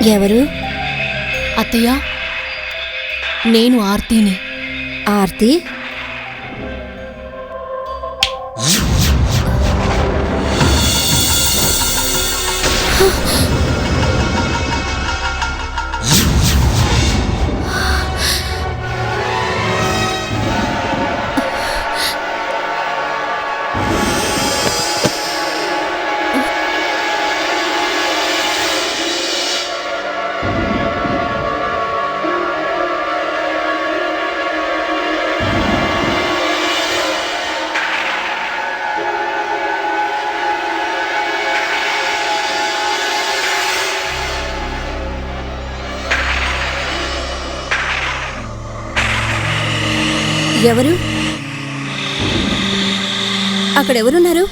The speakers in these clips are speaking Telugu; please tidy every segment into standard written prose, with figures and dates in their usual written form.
ఎవరు? అత్తయ్య, నేను ఆర్తిని. ఆర్తి? ఎవరు? అక్కడెవరున్నారు?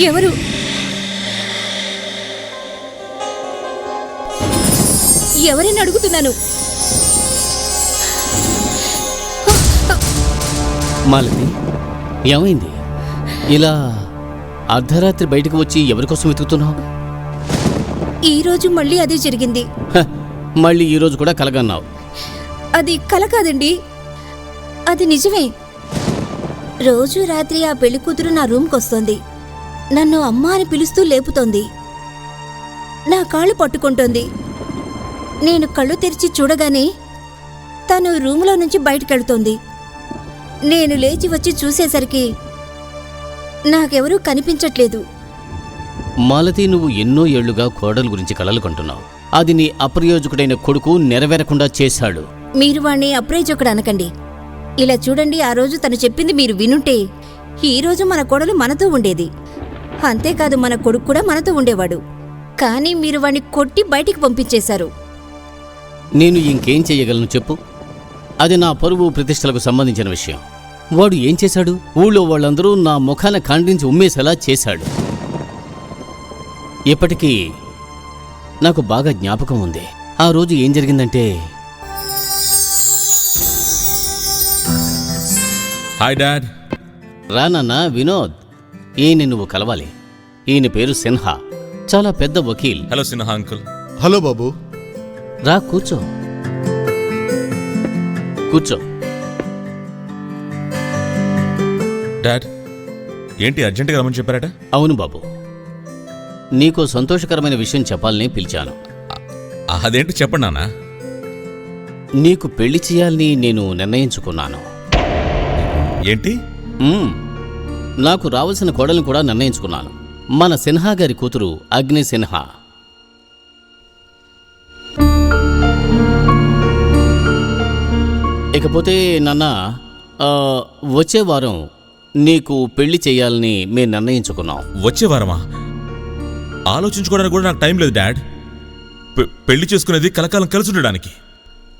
ఎవరు? ఎవరిని అడుగుతున్నాను? మాలతి, ఏమైంది? ఇలా అర్ధరాత్రి బయటకు వచ్చి ఎవరికోసం వెతుకుతున్నావు? ఈరోజు మళ్ళీ అదే జరిగింది. మళ్ళీ ఈరోజు కూడా కలగన్నావు? అది కల కాదండి, అది నిజమే. రోజు రాత్రి ఆ పెళ్లి కూతురు నా రూమ్కొస్తోంది. నన్ను అమ్మా అని పిలుస్తూ లేపుతోంది. నా కాళ్ళు పట్టుకుంటోంది. నేను కళ్ళు తెరిచి చూడగానే తను రూములో నుంచి బయటకెళ్తోంది. నేను లేచి వచ్చి చూసేసరికి నాకెవరూ కనిపించట్లేదు. మాలతి, నువ్వు ఎన్నో ఏళ్లుగా కోడలు గురించి కలలు కంటున్నావు. అది నీ అప్రయోజకుడైన కొడుకు నెరవేరకుండా చేశాడు. మీరు వాణ్ణి అప్రయోజకుడు అనకండి. ఇలా చూడండి, ఆ రోజు తను చెప్పింది మీరు వినుంటే ఈరోజు మన కోడలు మనతో ఉండేది. అంతేకాదు, మన కొడుకు కూడా మనతో ఉండేవాడు. కానీ మీరు వాణ్ణి కొట్టి బయటికి పంపించేశారు. నేను ఇంకేం చెయ్యగలను చెప్పు? అది నా పరువు ప్రతిష్టలకు సంబంధించిన విషయం. వాడు ఏం చేశాడు? ఊళ్ళో వాళ్ళందరూ నా ముఖాన ఖండించి ఉమ్మేసేలా చేశాడు. ఇప్పటికీ నాకు బాగా జ్ఞాపకం ఉంది. ఆ రోజు ఏం జరిగిందంటే, హాయ్ డాడ్. రా నాన్న వినోద్, ఈయన నువ్వు కలవాలి. ఈయన పేరు సిన్హా, చాలా పెద్ద వకీల్. Hello Sinha uncle. హలో బాబు. రా కూర్చో. కూర్చో. డాడ్, ఏంటి అర్జెంటుగా రమ్మని చెప్పారట? అవును బాబు, నీకో సంతోషకరమైన విషయం చెప్పాలని పిలిచాను. అదేంటి చెప్పండి నాన్న. నీకు పెళ్లి చేయాలని నేను నిర్ణయించుకున్నాను. ఏంటి? నాకు రావాల్సిన కోడల్ని కూడా నిర్ణయించుకున్నాను. మన సిన్హా గారి కూతురు అగ్ని సిన్హా. ఇకపోతే నాన్న, వచ్చే వారం నీకు పెళ్లి చేయాలని మేము నిర్ణయించుకున్నాం. వచ్చే వారమా? ఆలోచించుకోవడానికి కూడా నాకు టైం లేదు డాడ్. పెళ్లి చేసుకునేది కలకాలం కలిసి ఉండడానికి.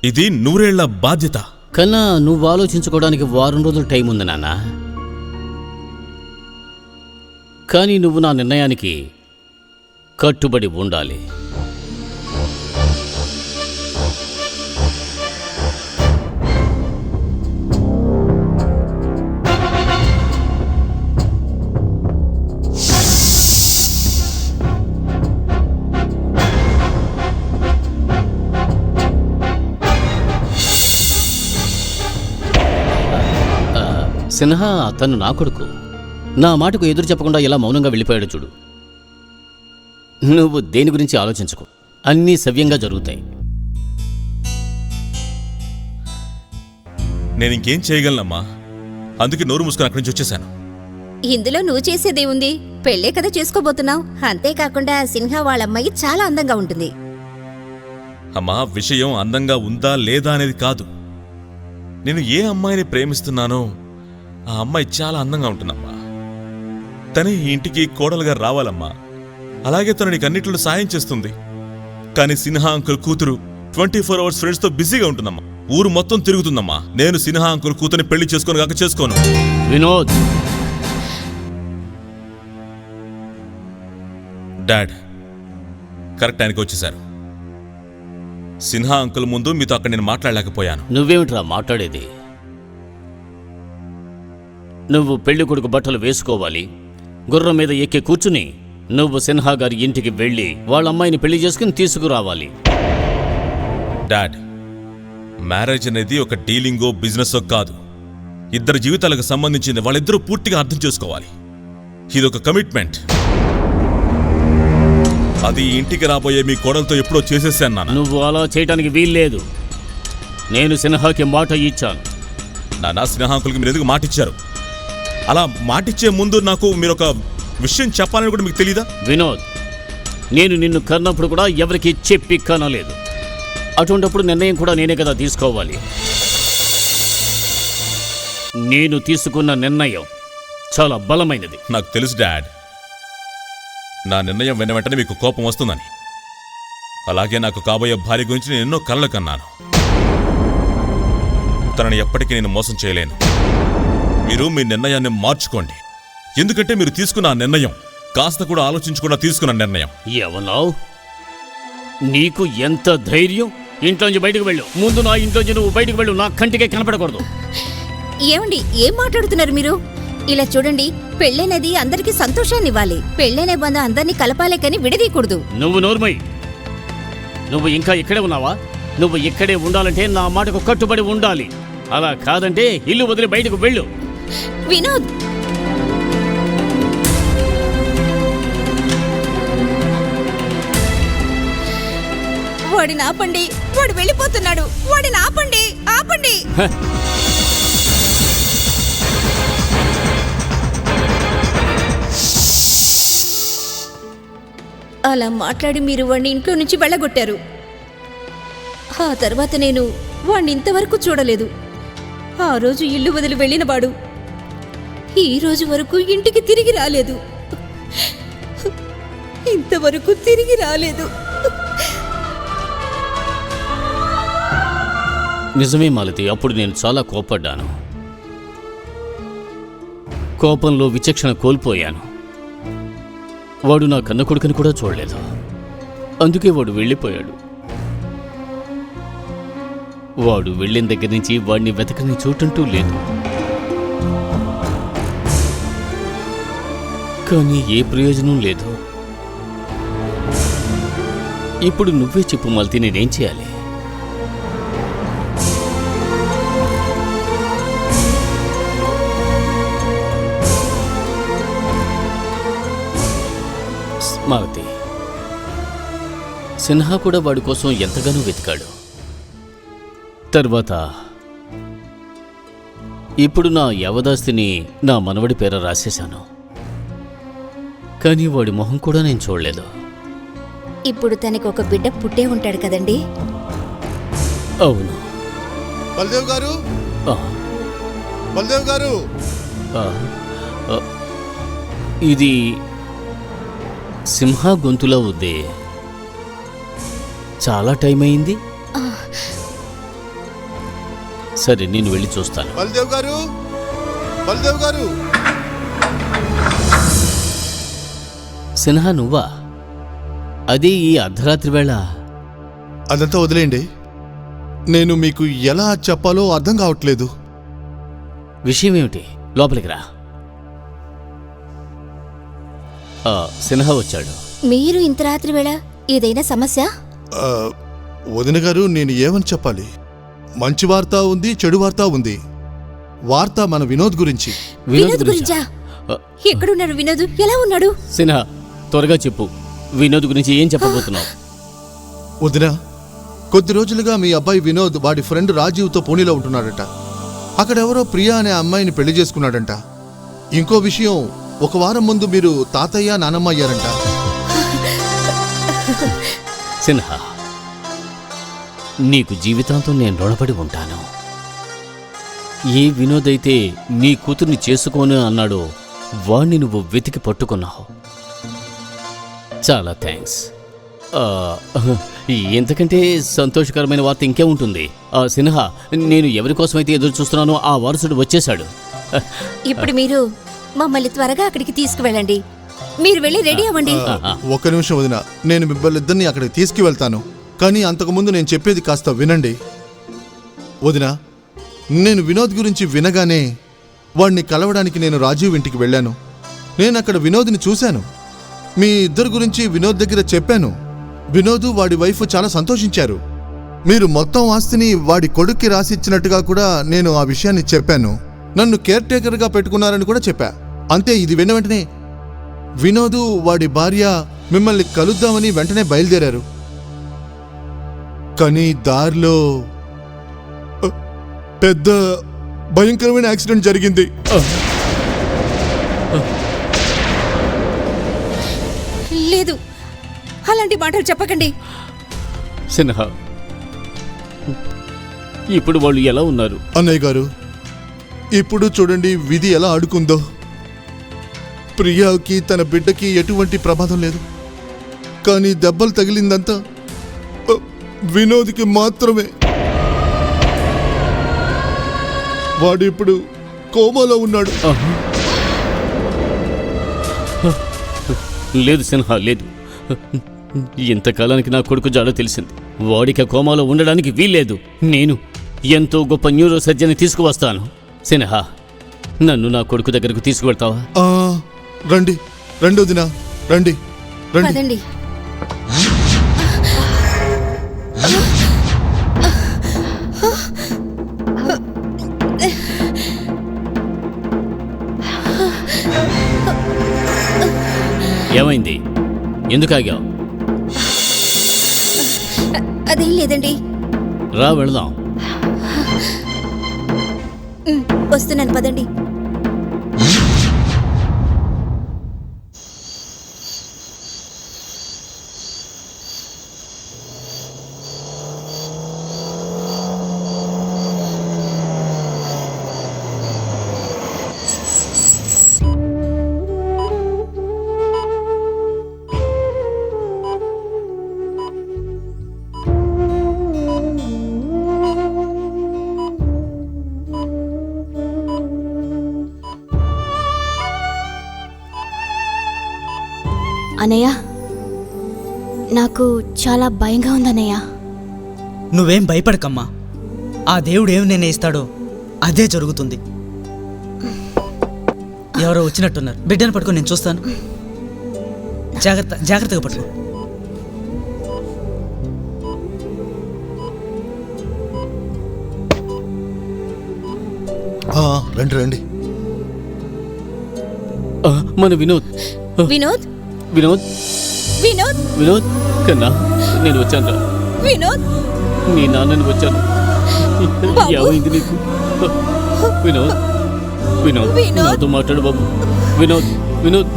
ఇది 100 ఏళ్ల బాధ్యత. కన్నా నువ్వు ఆలోచించుకోవడానికి 1 వారం రోజులు టైం ఉంది నాన్న. కానీ నువ్వు నా నిర్ణయానికి కట్టుబడి ఉండాలి. సిన్హా తను నా కొడుకు. నా మాటకు ఎదురు చెప్పకుండా ఇలా మౌనంగా వెళ్ళిపోయాడు చూడు. నువ్వు దేని గురించి ఆలోచించుకో, అన్నీ సవ్యంగా జరుగుతాయి. నేను ఇంకేం చేయగలనమ్మా, అందుకే నోరు మూసుకొని అక్కడి నుంచి వచ్చేసాను. ఇందులో నువ్వు చేసేదేముంది? పెళ్ళే కదా చేసుకోబోతున్నావు. అంతేకాకుండా సిన్హా వాళ్ళమ్మాయి చాలా అందంగా ఉంటుంది. అమ్మా, విషయం అందంగా ఉందా లేదా అనేది కాదు. నేను ఏ అమ్మాయిని ప్రేమిస్తున్నానో ఆ అమ్మాయి చాలా అందంగా ఉంటుందమ్మా. తనే ఈ ఇంటికి కోడలుగా రావాలమ్మా. అలాగే తను నీకు అన్నిట్లో సాయం చేస్తుంది. కానీ సిన్హా అంకుల్ కూతురు 24 అవర్స్ ఫ్రెండ్స్తో బిజీగా ఉంటుందమ్మా. ఊరు మొత్తం తిరుగుతుందమ్మా. నేను సిన్హా అంకుల్ కూతుర్ని పెళ్లి చేసుకోను కాక చేసుకోను. వినోద్, డాడ్ కరెక్ట్ టైంకి వచ్చేశారు. సిన్హా అంకుల్ ముందు మీతో అక్కడ నేను మాట్లాడలేకపోయాను. నువ్వేమిట్రా మాట్లాడేది? నువ్వు పెళ్లి కొడుకు బట్టలు వేసుకోవాలి, గుర్రం మీద ఎక్కి కూర్చుని నువ్వు సిన్హా గారి ఇంటికి వెళ్ళి వాళ్ళ అమ్మాయిని పెళ్లి చేసుకుని తీసుకురావాలి. డాడ్, మ్యారేజ్ అనేది ఒక డీలింగో బిజినెస్సో కాదు. ఇద్దరు జీవితాలకు సంబంధించింది. వాళ్ళిద్దరూ పూర్తిగా అర్థం చేసుకోవాలి. ఇదొక కమిట్మెంట్. అది ఇంటికి రాబోయే మీ కోడలతో ఎప్పుడో చేసేసాను నాన్న. నువ్వు అలా చేయడానికి వీల్లేదు. నేను సిన్హాకి మాట ఇచ్చాను. నాన్న, స్నేహాంకులకి మీరు ఎందుకు మాటిచ్చారు? అలా మాటిచ్చే ముందు నాకు మీరు ఒక విషయం చెప్పాలని కూడా మీకు తెలీదా? వినోద్, నేను నిన్ను కన్నప్పుడు కూడా ఎవరికి చెప్పి కనలేదు. అటువంటప్పుడు నిర్ణయం కూడా నేనే కదా తీసుకోవాలి. నేను తీసుకున్న నిర్ణయం చాలా బలమైనది. నాకు తెలుసు డాడ్, నా నిర్ణయం విన్న వెంటనే మీకు కోపం వస్తుందని. అలాగే నాకు కాబోయే భార్య గురించి నేను ఎన్నో కలలు కన్నాను. తనని ఎప్పటికీ నేను మోసం చేయలేను. మీరు మీ నిర్ణయాన్ని మార్చుకోండి. ఎందుకంటే మీరు తీసుకున్న ఆ నిర్ణయం కాస్త కూడా ఆలోచించకుండా తీసుకున్న నిర్ణయం. ఏమన్నావు? నీకు ఎంత ధైర్యం? ఇంట్లోంచి బయటకు వెళ్ళు. ముందు నా ఇంట్లోంచి నువ్వు బయటకు వెళ్ళు. నా కంటికే కనపడకూడదు. ఏమండి, ఏం మాట్లాడుతున్నారు మీరు? ఇలా చూడండి, పెళ్ళనేది అందరికీ సంతోషాన్ని ఇవ్వాలి. పెళ్ళనే బంధం అందరినీ కలపాలే కానీ విడదీయకూడదు. నువ్వు నోర్మై. నువ్వు ఇంకా ఇక్కడే ఉన్నావా? నువ్వు ఇక్కడే ఉండాలంటే నా మాటకు కట్టుబడి ఉండాలి. అలా కాదంటే ఇల్లు వదిలి బయటకు వెళ్ళు. వినోద్, వాడిని ఆపండి. వాడు వెళ్ళిపోతున్నాడు. వాడిని ఆపండి, ఆపండి. అలా మాట్లాడి మీరు వాడిని ఇంట్లో నుంచి వెళ్ళగొట్టారు. ఆ తర్వాత నేను వాణ్ణి ఇంతవరకు చూడలేదు. ఆ రోజు ఇల్లు వదిలి వెళ్ళినవాడు ఈ రోజు వరకు ఇంటికి తిరిగి రాలేదు. ఇంతవరకు తిరిగి రాలేదు. నిజమే మాలతి, అప్పుడు నేను చాలా కోపడ్డాను. కోపంలో విచక్షణ కోల్పోయాను. వాడు నా కన్న కొడుకుని కూడా చూడలేదు. అందుకే వాడు వెళ్ళిపోయాడు. వాడు వెళ్ళిన దగ్గర నుంచి వాడిని వెతకని చోటంటూ లేదు. కానీ ఏ ప్రయోజనం లేదు. ఇప్పుడు నువ్వే చెప్పు మాలతి, నేనేం చేయాలి? మాలతి, సిన్హా కూడా వాడి కోసం ఎంతగానో వెతికాడు. తర్వాత ఇప్పుడు నా యవదాస్తిని నా మనవడి పేర రాసేశాను. కానీ వాడి మొహం కూడా నేను చూడలేదు. ఇప్పుడు తనకి ఒక బిడ్డ పుట్టే ఉంటాడు కదండి. అవును. బల్దేవ్ గారు, ఆ, బల్దేవ్ గారు, ఆ, ఆ, ఇది సింహ గొంతులా ఉంది. చాలా టైం అయింది. సరే, నేను వెళ్ళి చూస్తాను. బల్దేవ్ గారు, బల్దేవ్ గారు. సిన్హా, నువ్వా? అది ఈ అర్ధరాత్రి వేళ. అదంతా వదిలేయండి. నేను మీకు ఎలా చెప్పాలో అర్థం కావట్లేదు. విషయం ఏమిటి? లోపలికి రా. సిన్హా వచ్చాడు. మీరు ఇంత రాత్రి వేళ ఏదైనా సమస్య? ఆ, వదిన గారు, నేను ఏమని చెప్పాలి? మంచి వార్త ఉంది, చెడు వార్త ఉంది. వార్త మన వినోద్ గురించి. వినోద్ గురించా? ఎక్కడున్నాడు వినోద్? ఎలా ఉన్నాడు? సిన్హా, త్వరగా చెప్పు. వినోద్ గురించి ఏం చెప్పబోతున్నావు? వదిన, కొద్ది రోజులుగా మీ అబ్బాయి వినోద్ వాడి ఫ్రెండ్ రాజీవ్తో పూణేలో ఉంటున్నాడట. అక్కడెవరో ప్రియా అనే అమ్మాయిని పెళ్లి చేసుకున్నాడంట. ఇంకో విషయం, ఒక వారం ముందు మీరు తాతయ్య నానమ్మ అయ్యారంట. సిన్హా, నీకు జీవితాంతం నేను రుణపడి ఉంటాను. ఏ వినోద్ అయితే నీ కూతుర్ని చేసుకోను అన్నాడో వాణ్ణి నువ్వు వెతికి పట్టుకున్నావు. చాలా థ్యాంక్స్. ఎంతకంటే సంతోషకరమైన వార్త ఇంకే ఉంటుంది. సిన్హా, నేను ఎవరి కోసమైతే ఎదురు చూస్తున్నానో ఆ వారసుడు వచ్చేశాడు. ఇప్పుడు మీరు మమ్మల్ని త్వరగా అక్కడికి తీసుకువెళ్ళండి. మీరు వెళ్ళి రెడీ అవ్వండి. ఒక్క నిమిషం వదిన, నేను మిమ్మల్ని ఇద్దరిని అక్కడికి తీసుకువెళ్తాను. కానీ అంతకుముందు నేను చెప్పేది కాస్త వినండి. వదిన, నేను వినోద్ గురించి వినగానే వాణ్ణి కలవడానికి నేను రాజీవ్ ఇంటికి వెళ్ళాను. నేను అక్కడ వినోద్ని చూశాను. మీ ఇద్దరు గురించి వినోద్ దగ్గర చెప్పాను. వినోద్ వాడి వైఫ్ చాలా సంతోషించారు. మీరు మొత్తం ఆస్తిని వాడి కొడుక్కి రాసిచ్చినట్టుగా కూడా నేను ఆ విషయాన్ని చెప్పాను. నన్ను కేర్ టేకర్గా పెట్టుకున్నారని కూడా చెప్పా. అంతే. ఇది విన్న వెంటనే వినోద్ వాడి భార్య మిమ్మల్ని కలుద్దామని వెంటనే బయలుదేరారు. కానీ దారిలో పెద్ద భయంకరమైన యాక్సిడెంట్ జరిగింది. లేదు, అలాంటి మాటలు చెప్పకండి. సిన్హా, ఇప్పుడు వాళ్ళు ఎలా ఉన్నారు? అన్నయ్య గారు, ఇప్పుడు చూడండి విధి ఎలా ఆడుకుందో. ప్రియాకి తన బిడ్డకి ఎటువంటి ప్రమాదం లేదు. కానీ దెబ్బలు తగిలిందంతా వినోద్కి మాత్రమే. వాడు ఇప్పుడు కోమాలో ఉన్నాడు. లేదు సిన్హా, లేదు. ఇంతకాలానికి నా కొడుకు జాడ తెలిసింది. వాడికి కోమాలో ఉండడానికి వీల్లేదు. నేను ఎంతో గొప్ప న్యూరో సర్జన్ని తీసుకువస్తాను. సిన్హా, నన్ను నా కొడుకు దగ్గరకు తీసుకువెళ్తావా? రండి రండి వదినా, రండి రండి. పదండి. ఏమైంది? ఎందుకు ఆగావు? అదేం లేదండి. రా వెళదాం. వస్తున్నాను, పదండి. అనయ్య, నాకు చాలా భయంగా ఉందన్నయ్య. నువ్వేం భయపడకమ్మా. ఆ దేవుడు ఏమి నిర్ణయిస్తాడో అదే జరుగుతుంది. ఎవరో వచ్చినట్టున్నారు. బిడ్డను పట్టుకొని నేను చూస్తాను. జాగ్రత్తగా పట్టుకో. రండి రండి. మన వినోద్. వినోద్, వినోద్, వినోద్, వినోద్ కన్నా నేను వచ్చాను రా. వినోద్, నీ నాన్నని వచ్చాను. బాబు. ఏమైంది నీకు? వినోద్, వినోద్, వినోద్. నాతో మాట్లాడు బాబు. వినోద్, వినోద్,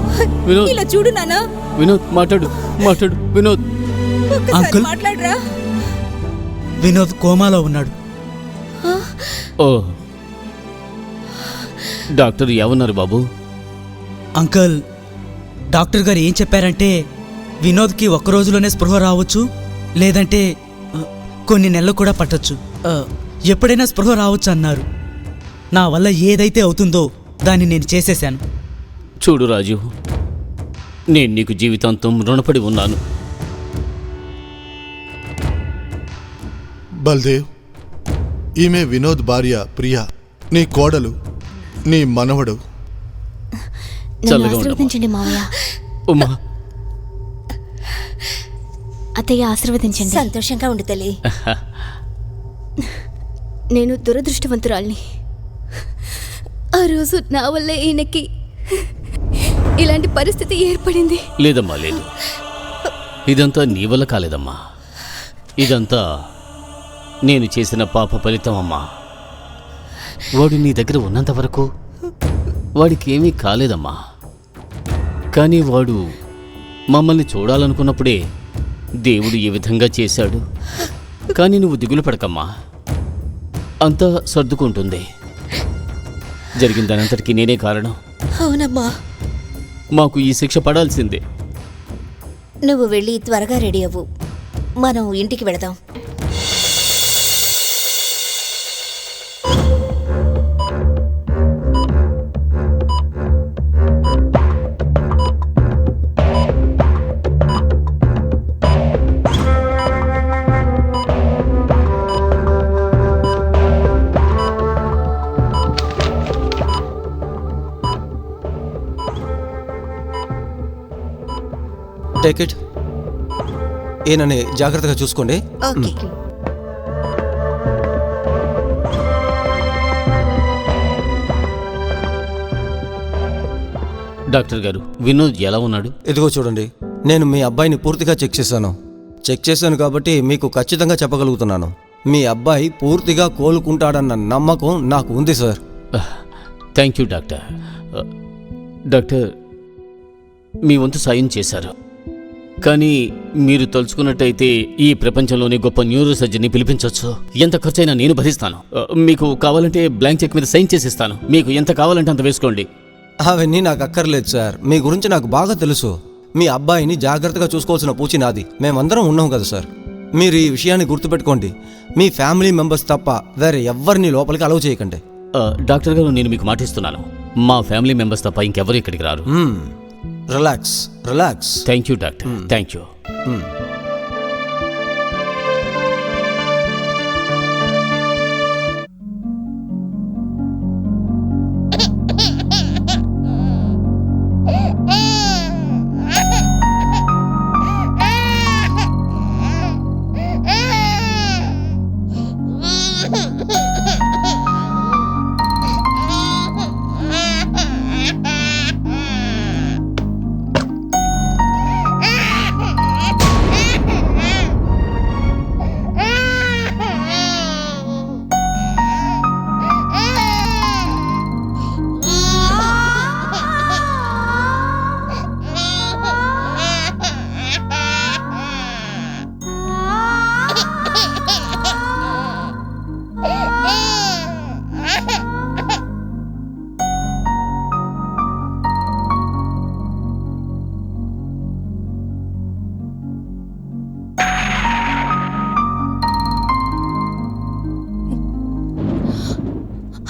వినోద్, ఇలా చూడు నాన్న. వినోద్, మాట్లాడు, మాట్లాడు. వినోద్. ఒక్కసారి అంకుల్. మాట్లాడరా. వినోద్ కోమాలో ఉన్నాడు. ఓ, డాక్టర్ ఏమన్నారు బాబు? అంకుల్, డాక్టర్ గారు ఏం చెప్పారంటే వినోద్కి ఒక్క రోజులోనే స్పృహ రావచ్చు, లేదంటే కొన్ని నెలలు కూడా పట్టొచ్చు. ఎప్పుడైనా స్పృహ రావచ్చు అన్నారు. నా వల్ల ఏదైతే అవుతుందో దాన్ని నేను చేసేశాను. చూడు రాజు, నేను నీకు జీవితాంతం రుణపడి ఉన్నాను. బల్దేవ్, ఈమె వినోద్ భార్య ప్రియా, నీ కోడలు, నీ మనవడు. నన్ను చల్లగా ఉండమ్మా. ఆశీర్వదించండి మావయ్య. ఉమ్మా, అత్తయ్య ఆశీర్వదించండి. సంతోషంగా ఉండు తల్లి. నేను దురదృష్టవంతురాల్ని. ఆ రోజు నా వల్లే ఈయనకి ఇలాంటి పరిస్థితి ఏర్పడింది. లేదమ్మా, లేదు. ఇదంతా నీ వల్ల కాలేదమ్మా. ఇదంతా నేను చేసిన పాప ఫలితం అమ్మా. వాడు నీ దగ్గర ఉన్నంత వరకు వాడికి ఏమీ కాలేదమ్మా. కానీ వాడు మమ్మల్ని చూడాలనుకున్నప్పుడే దేవుడు ఈ విధంగా చేశాడు. కానీ నువ్వు దిగులు పడకమ్మా, అంతా సర్దుకుంటుంది. జరిగిన దానంతటికీ నేనే కారణం. అవునమ్మా. మాకు ఈ శిక్ష పడాల్సిందే. నువ్వు వెళ్ళి త్వరగా రెడీ అవ్వు, మనం ఇంటికి వెళదాం. Take it. ఈయనని జాగ్రత్తగా చూసుకోండి. ఓకే. డాక్టర్ గారు, వినోద్ ఎలా ఉన్నాడు? ఇదిగో చూడండి, నేను మీ అబ్బాయిని పూర్తిగా చెక్ చేశాను కాబట్టి మీకు ఖచ్చితంగా చెప్పగలుగుతున్నాను. మీ అబ్బాయి పూర్తిగా కోలుకుంటాడన్న నమ్మకం నాకు ఉంది sir. Thank you doctor. Doctor, మీ వంతు సాయం చేశారు. కానీ మీరు తలుచుకున్నట్టయితే ఈ ప్రపంచంలోని గొప్ప న్యూరో సర్జన్ని పిలిపించవచ్చు. ఎంత ఖర్చైనా నేను భరిస్తాను. మీకు కావాలంటే బ్లాంక్ చెక్ మీద సైన్ చేసిస్తాను. మీకు ఎంత కావాలంటే అంత వేసుకోండి. అవన్నీ నాకు అక్కర్లేదు సార్. మీ గురించి నాకు బాగా తెలుసు. మీ అబ్బాయిని జాగ్రత్తగా చూసుకోవాల్సిన పూచి నాది. మేమందరం ఉన్నాం కదా సార్. మీరు ఈ విషయాన్ని గుర్తుపెట్టుకోండి. మీ ఫ్యామిలీ మెంబర్స్ తప్ప వేరే ఎవ్వరిని లోపలికి అలౌ చేయకండి. డాక్టర్ గారు, నేను మీకు మాటిస్తున్నాను, మా ఫ్యామిలీ మెంబర్స్ తప్ప ఇంకెవరు ఇక్కడికి రారు. Relax. Thank you doctor, thank you.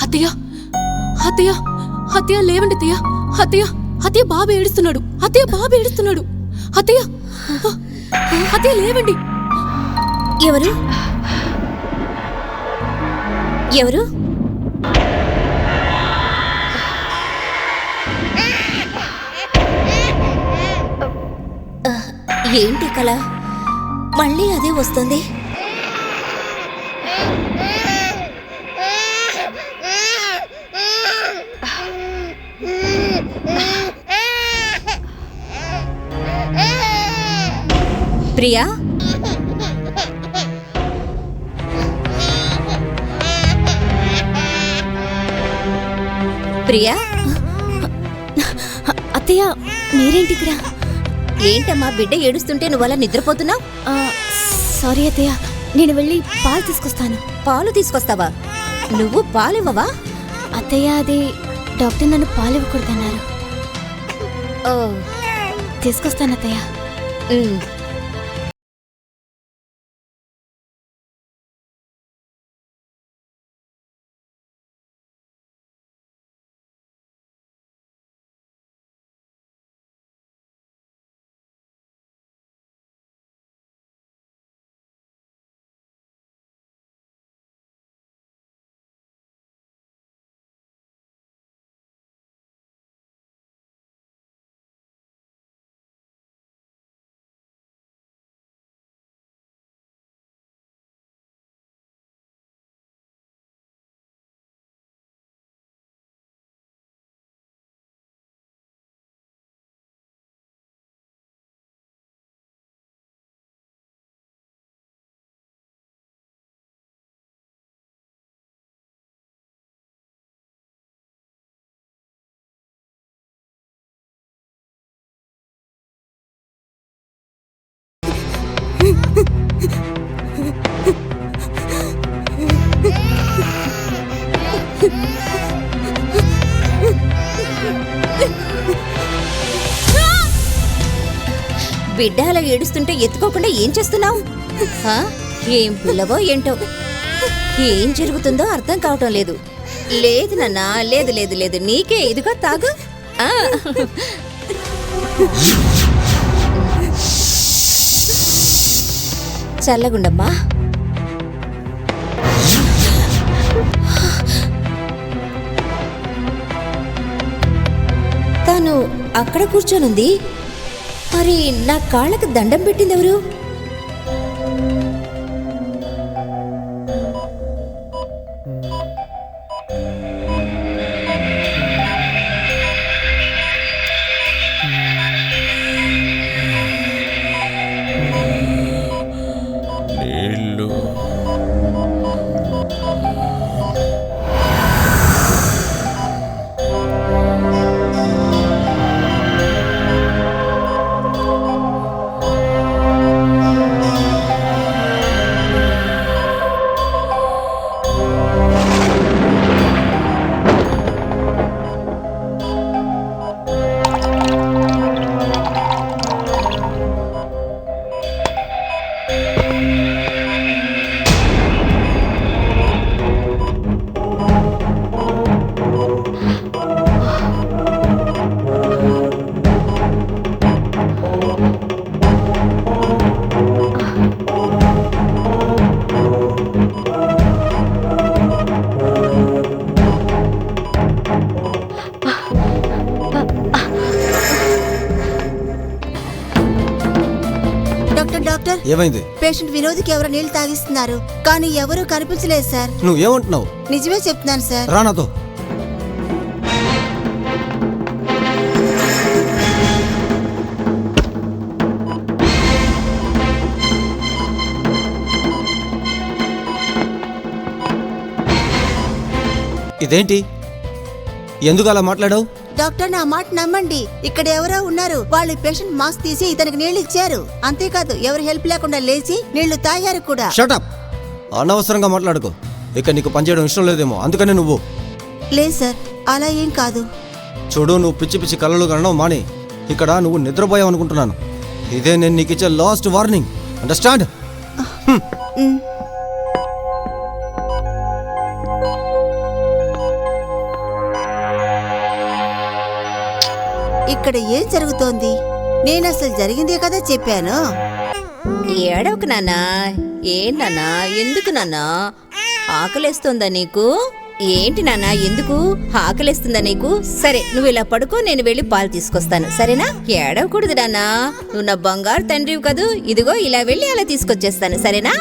అత్తయ్య, అత్తయ్య, అత్తయ్య లేవండి అత్తయ్య. అత్తయ్య, అత్తయ్య బాబు ఏడుస్తున్నాడు. అత్తయ్య బాబు ఏడుస్తున్నాడు. అత్తయ్య, అత్తయ్య లేవండి. ఎవరు ఎవరు? ఏంటి కళ? మళ్ళీ అదే వస్తుంది. ప్రియా, ప్రియా, అత్తయ్య మీరేంటి ఇక్కడ? ఏంటమ్మా బిడ్డ ఏడుస్తుంటే నువ్వలా నిద్రపోతున్నావు? సారీ అత్తయ్య, నేను వెళ్ళి పాలు తీసుకొస్తాను. పాలు తీసుకొస్తావా? నువ్వు పాలివ్వవా? అత్తయ్య, అది డాక్టర్ నన్ను పాలు ఇవ్వకూడదన్నారు. ఓ, తీసుకొస్తాను అత్తయ్య. ఉమ్. బిడ్డ అలా ఏడుస్తుంటే ఎత్తుకోకుండా ఏం చేస్తున్నావు? ఏం పిల్లవో ఏంటో, ఏం జరుగుతుందో అర్థం కావటం లేదు. లేదు నాన్నా, లేదు లేదు లేదు, నీకే ఇదిగో తాగు. చల్లగుండమ్మా. తను అక్కడ కూర్చొనుంది, మరి నా కాళ్ళకు దండం పెట్టింది ఎవరు? నీళ్ళు డాక్టర్, ఏమైంది? పేషెంట్ వినోద్కి ఎవరో నీళ్లు తాగిస్తున్నారు, కానీ ఎవరూ కనిపించలేదు సార్. నువ్వు ఏమంటున్నావు? నిజమే చెప్తున్నాను సార్. రా నాతో. ఇదేంటి? ఎందుకు అలా మాట్లాడావు? డాక్టర్, నా మాట నమ్మండి. ఇక్కడ ఎవరో ఉన్నారు. వాళ్ళు పేషెంట్ మాస్క్ తీసి ఇతనికి నీళ్లు ఇచ్చారు. అంతేకాదు ఎవరు హెల్ప్ లేకుండా లేచి నీళ్లు తాగారు కూడా. షటప్! అనవసరంగా మాట్లాడుకో. ఇక నీకు పనిచేయడం ఇష్టం లేదేమో, అందుకనే నువ్వు. లేదు సార్, అలా ఏం కాదు. చూడు, నువ్వు పిచ్చి పిచ్చి కలలు కనడం మాని. ఇక్కడ నువ్వు నిద్రపోయావు అనుకుంటున్నాను. ఇదే నేను నీకు ఇచ్చే లాస్ట్ వార్నింగ్. అండర్స్టాండ్? ఇక్కడ ఏం జరుగుతోంది? నేను అసలు జరిగిందే కదా చెప్పాను. ఏడవకు నాన్నా. ఏం నాన్నా, ఎందుకు నాన్నా? ఆకలేస్తుందా నీకు? ఏంటి నాన్నా, ఎందుకు ఆకలేస్తుందా నీకు? సరే, నువ్వు ఇలా పడుకో, నేను వెళ్ళి పాలు తీసుకొస్తాను, సరేనా? ఏడవకూడదు నాన్నా, నువ్వు నా బంగారు తండ్రివి కదూ. ఇదిగో ఇలా వెళ్ళి అలా తీసుకొచ్చేస్తాను, సరేనా?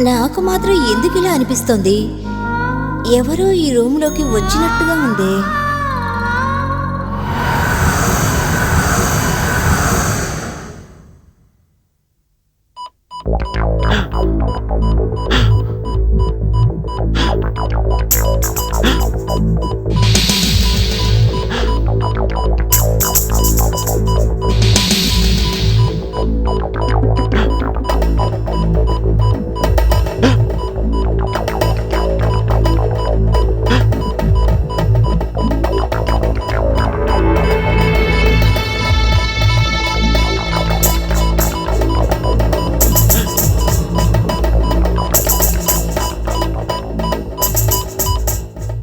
నాకు మాత్రం ఎందుకు ఇలా అనిపిస్తోంది? ఎవరో ఈ రూమ్లోకి వచ్చినట్టుగా ఉంది.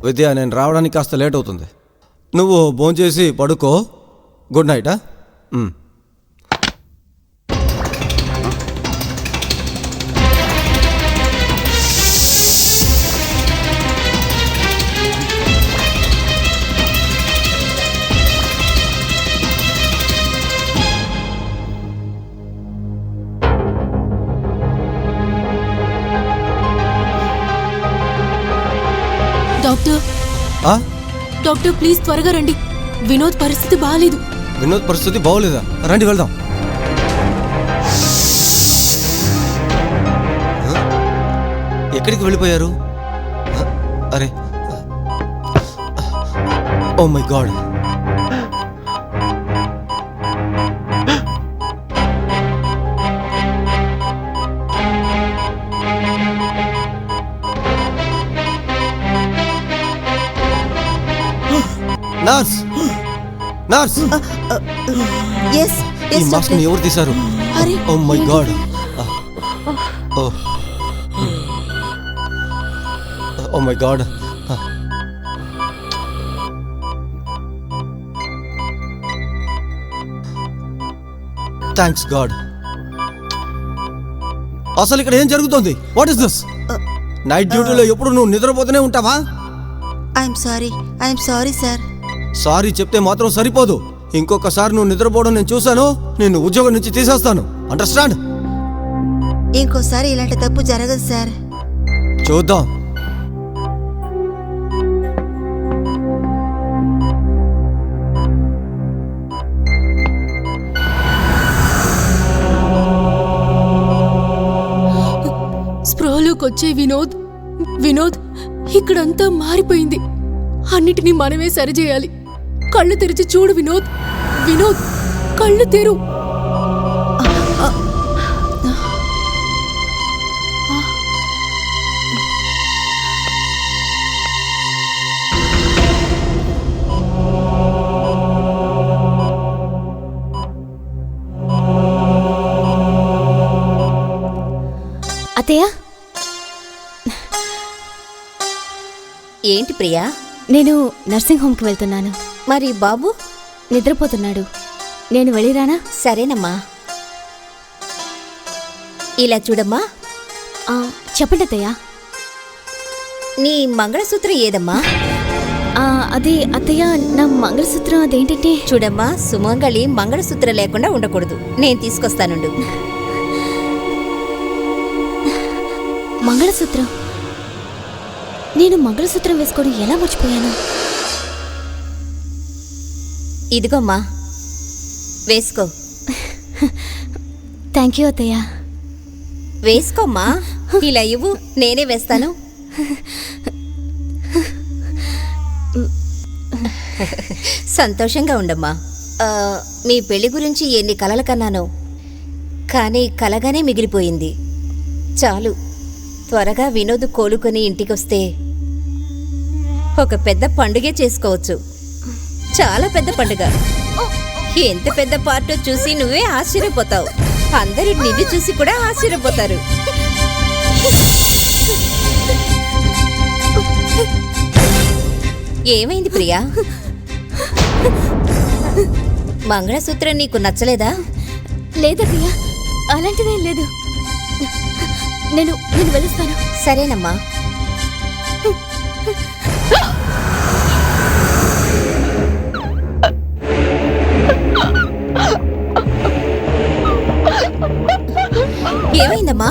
విద్య, నేను రావడానికి కాస్త లేట్ అవుతుంది. నువ్వు భోంచేసి పడుకో. Good night. Doctor, doctor please త్వరగా రండి. వినోద్ పరిస్థితి బాగాలేదు. వినోద్ పరిస్థితి బాగోలేదా? రండి వెళ్దాం. ఎక్కడికి వెళ్ళిపోయారు? అరే, oh my God. Nurse, nurse, ఎస్ ఈ మాస్క్ ని ఎవరు తీశారు? అరే, oh my God. Oh my God. Thanks God. అసలు ఇక్కడ ఏం జరుగుతుంది? What is this? నైట్ డ్యూటీలో ఎప్పుడు నువ్వు నిద్రపోతూనే ఉంటావా? I'm sorry sir. సారీ చెప్తే మాత్రం సరిపోదు. ఇంకొకసారి నువ్వు నిద్రపోవడం నేను చూశాను, నిన్ను ఉద్యోగం నుంచి తీసేస్తాను. అండర్స్టాండ్? ఇంకోసారి ఇలాంటి తప్పు జరగదు సార్. చూద్దాం. స్పృహలోకి వచ్చే వినోద్, వినోద్ ఇక్కడంతా మారిపోయింది. అన్నిటినీ మనమే సరిచేయాలి. కళ్ళు తెరిచి చూడు వినోద్, వినోద్ కళ్ళు తెరు. అత్తయ్య, ఏంటి ప్రియా? నేను నర్సింగ్ హోమ్కి వెళ్తున్నాను. మరి బాబు నిద్రపోతున్నాడు. నేను వెళ్ళిరానా? సరేనమ్మా. ఇలా చూడమ్మా, చెప్పండి అత్తయ్య. నీ మంగళసూత్రం ఏదమ్మా? అదే అత్తయ్య, నా మంగళసూత్రం అదేంటంటే. చూడమ్మా, సుమంగళి మంగళసూత్రం లేకుండా ఉండకూడదు. నేను తీసుకొస్తానుండు. మంగళసూత్రం? నేను మంగళసూత్రం వేసుకోవడం ఎలా మర్చిపోయాను? ఇదిగోమ్మా, వేసుకో. థ్యాంక్ యూ అత్తయ్య. వేసుకోమ్మా, ఇలా ఇవ్వు, నేనే వేస్తాను. సంతోషంగా ఉండమ్మా. మీ పెళ్లి గురించి ఎన్ని కలలు కన్నానో, కానీ కలగానే మిగిలిపోయింది. చాలు, త్వరగా వినోద్ కోలుకొని ఇంటికొస్తే ఒక పెద్ద పండుగే చేసుకోవచ్చు. చాలా పెద్ద పండుగ. ఎంత పెద్ద పార్టో చూసి నువ్వే ఆశ్చర్యపోతావు. అందరూ నిన్ను చూసి కూడా ఆశ్చర్యపోతారు. ఏమైంది ప్రియా? మంగళసూత్రం నీకు నచ్చలేదా? లేదత్తయ్య, అలాంటిదేం లేదు. నేను వెలుస్తాను. సరేనమ్మా. ఏమైందమ్మా?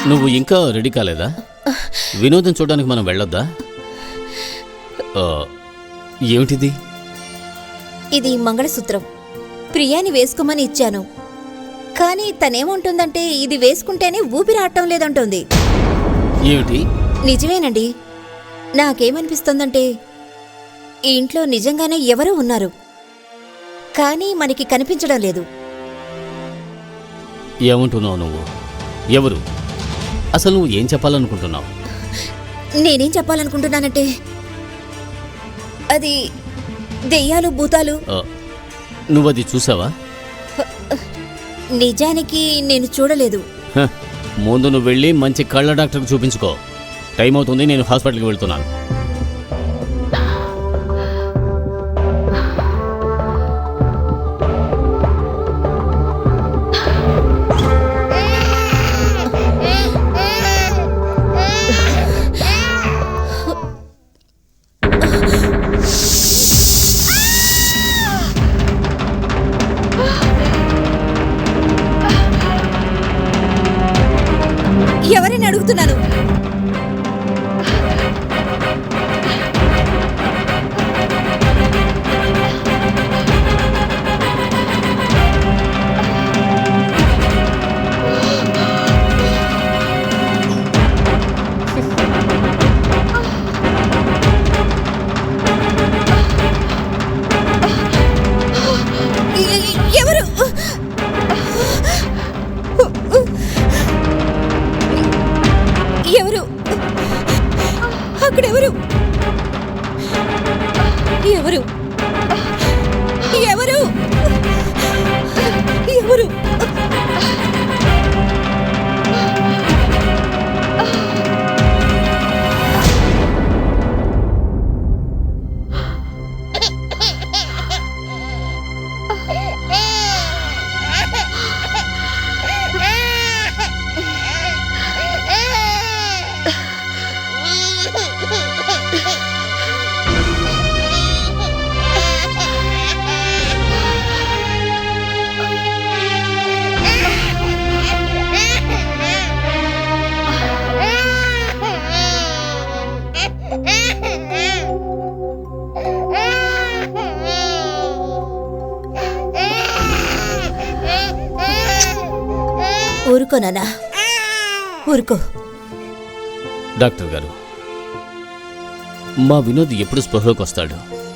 నువ్వు ఇంకా రెడీ కాలేదా? వినోదం చూడడానికి మనం వెళ్ళొద్దా? ఏమిటిది? ఇది మంగళసూత్రం. ప్రియాని వేసుకోమని ఇచ్చాను, కానీ తనేమంటుందంటే ఇది వేసుకుంటేనే ఊపిరాటం లేదంటుంది. ఏమిటి? నిజమేనండి. నాకేమనిపిస్తోందంటే ఈ ఇంట్లో నిజంగానే ఎవరో ఉన్నారు, కానీ మనకి కనిపించడం లేదు. ఏమంటున్నావు నువ్వు? ఎవరు? అసలు నువ్వు ఏం చెప్పాలనుకుంటున్నావు? నేనేం చెప్పాలనుకుంటున్నానంటే అది దెయ్యాలు భూతాలు. నువ్వది చూసావా? నిజానికి నేను చూడలేదు. ముందు నువ్వు వెళ్ళి మంచి కళ్ళ డాక్టర్కి చూపించుకో. టైం అవుతుంది, నేను హాస్పిటల్కి వెళ్తున్నాను. ఎవరైనా అడుగుతున్నాను. ఎవరు? ఎవరు అక్కడెవరు? ఎవరు? ఎవరు? ఎవరు? ఊరుకో నాన్న, ఊరుకో. డాక్టర్ గారు, మా వినోద్ ఎప్పుడు స్పృహలోకి వస్తాడు?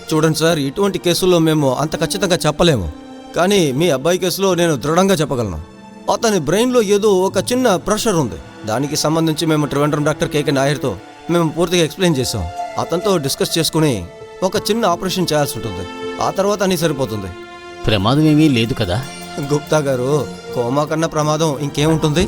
చూడండి సార్, ఇటువంటి కేసుల్లో మేము అంత ఖచ్చితంగా చెప్పలేము. కానీ మీ అబ్బాయి కేసులో నేను దృఢంగా చెప్పగలను. అతని బ్రెయిన్లో ఏదో ఒక చిన్న ప్రెషర్ ఉంది. దానికి సంబంధించి మేము ట్రివేండ్రం డాక్టర్ కేకే నాయర్తో మేము పూర్తిగా ఎక్స్ప్లెయిన్ చేసాం. అతనితో డిస్కస్ చేసుకుని ఒక చిన్న ఆపరేషన్ చేయాల్సి ఉంటుంది. ఆ తర్వాత అన్నీ సరిపోతుంది. ప్రమాదం ఏమీ లేదు కదా? గుప్తా గారు, కోమా కన్నా ప్రమాదం ఇంకేముంటుంది?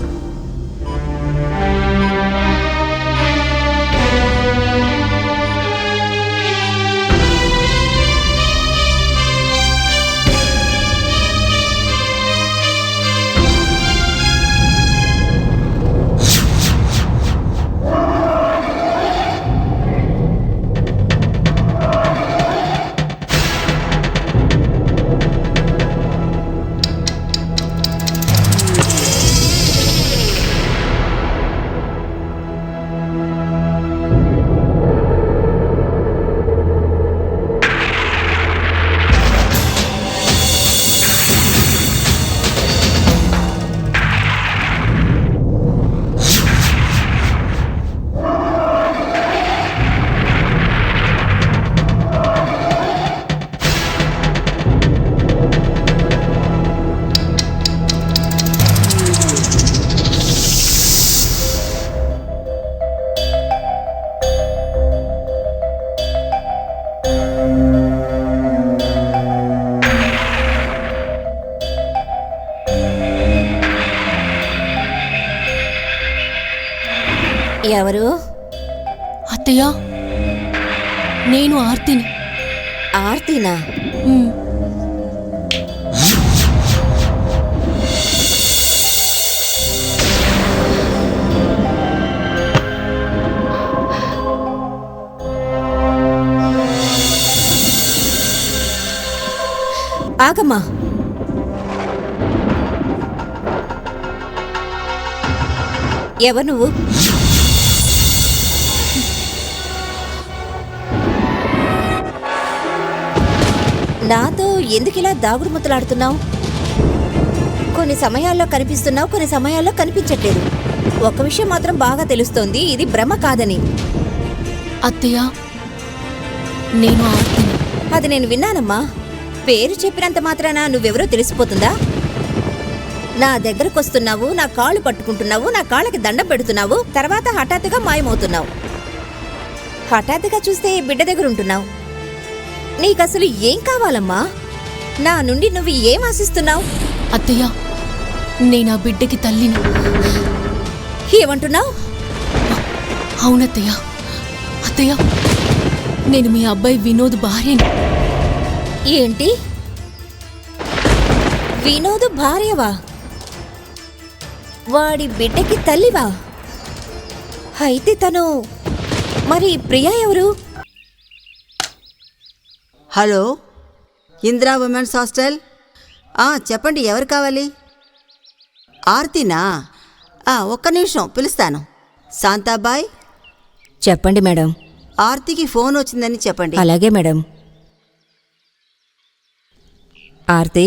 ఎవరు? అత్తయ్య, నేను ఆర్తిని. ఆర్తినా? ఆగమ్మా. ఎవరు నువ్వు? నాతో ఎందుకిలా దాగుడు ముత్తలాడుతున్నావు? కొన్ని సమయాల్లో కనిపిస్తున్నావు, కొన్ని సమయాల్లో కనిపించట్లేదు. ఒక విషయం మాత్రం బాగా తెలుస్తోంది, ఇది భ్రమ కాదని. అత్తయ్య, నేను ఆర్తిని. అది నేను విన్నానమ్మా. పేరు చెప్పినంత మాత్రాన నువ్వెవరో తెలిసిపోతుందా? నా దగ్గరకు వస్తున్నావు, నా కాళ్ళు పట్టుకుంటున్నావు, నా కాళ్ళకి దండం పెడుతున్నావు, తర్వాత హఠాత్తుగా మాయమవుతున్నావు. హఠాత్తుగా చూస్తే బిడ్డ దగ్గర ఉంటున్నావు. నీకసలు ఏం కావాలమ్మా? నా నుండి నువ్వు ఏం ఆశిస్తున్నావు? అత్తయ్య, నేనా బిడ్డకి తల్లిని. ఏమంటున్నావు? అవునత్తయ్య. అత్తయ్య, నేను మీ అబ్బాయి వినోద్ భార్యని. ఏంటి? వినోద్ భార్యవా? వాడి బిడ్డకి తల్లివా? అయితే తను మరి ప్రియా ఎవరు? Hello, Indira women's hostel. చెప్పండి, ఎవరు కావాలి? ఆర్తినా? ఒక్క నిమిషం పిలుస్తాను. శాంతాబాయ్, చెప్పండి మేడం. ఆర్తికి ఫోన్ వచ్చిందని చెప్పండి. అలాగే మేడం. ఆర్తి,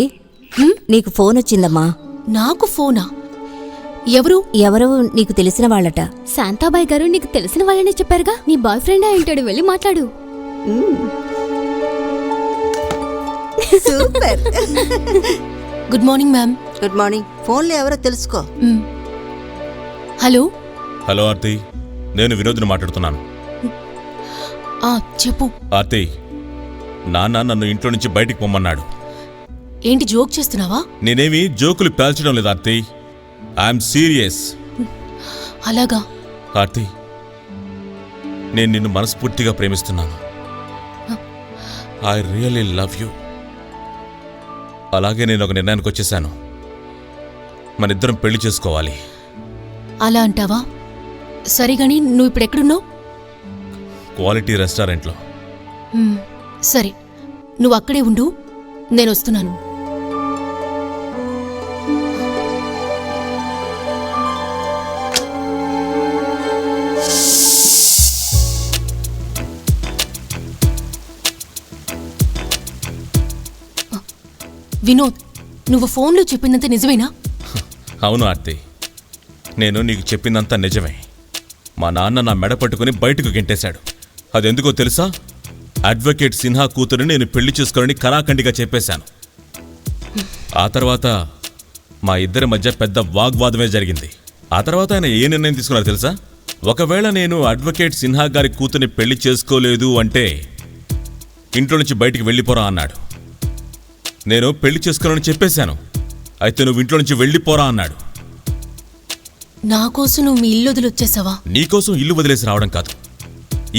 నీకు ఫోన్ వచ్చిందమ్మా. నాకు ఫోనా? ఎవరు? ఎవరో నీకు తెలిసిన వాళ్ళట. శాంతాబాయ్ గారు నీకు తెలిసిన వాళ్ళనే చెప్పారుగా. నీ బాయ్ ఫ్రెండ్ అయింటాడు, వెళ్ళి మాట్లాడు. Super. Good morning ma'am. Good morning. ఫోన్లో ఎవరో తెలుసుకో. హలో. హలో ఆర్తి, నేను వినోద్ని మాట్లాడుతున్నాను. చెప్పు. ఆర్తి, నాన్న నన్ను ఇంట్లో నుంచి బయటికి పొమ్మన్నాడు. ఏంటి, జోక్ చేస్తున్నావా? నేనేమి జోకులు పేల్చడం లేదు ఆర్తి, ఐఎమ్ సీరియస్. అలాగా? ఆర్తి, నేను నిన్ను మనస్ఫూర్తిగా ప్రేమిస్తున్నాను. I really love you. అలాగే నేను ఒక నిర్ణయానికి వచ్చేసాను. మనిద్దరం పెళ్లి చేసుకోవాలి. అలా అంటావా? సరిగాని నువ్వు ఇప్పుడు ఎక్కడున్నావు? క్వాలిటీ రెస్టారెంట్లో. సరే, నువ్వు అక్కడే ఉండు, నేను వస్తున్నాను. వినోద్, నువ్వు ఫోన్లో చెప్పిందంత నిజమేనా? అవును ఆర్తి, నేను నీకు చెప్పిందంతా నిజమే. మా నాన్న నా మెడ పట్టుకుని బయటకు గెంటేశాడు. అదెందుకో తెలుసా? అడ్వకేట్ సిన్హా కూతురిని నేను పెళ్లి చేసుకోవాలని కరాఖండిగా చెప్పేశాను. ఆ తర్వాత మా ఇద్దరి మధ్య పెద్ద వాగ్వాదమే జరిగింది. ఆ తర్వాత ఆయన ఏ నిర్ణయం తీసుకున్నారో తెలుసా? ఒకవేళ నేను అడ్వకేట్ సిన్హా గారి కూతుర్ని పెళ్లి చేసుకోలేదు అంటే ఇంట్లో నుంచి బయటికి వెళ్ళిపోరా అన్నాడు. నేను పెళ్లి చేసుకోవాలని చెప్పేశాను. అయితే నువ్వు ఇంట్లో నుంచి వెళ్ళిపోరా అన్నాడు. నా కోసం నువ్వు మీ ఇల్లు వదిలి వచ్చేసావా? నీకోసం ఇల్లు వదిలేసి రావడం కాదు,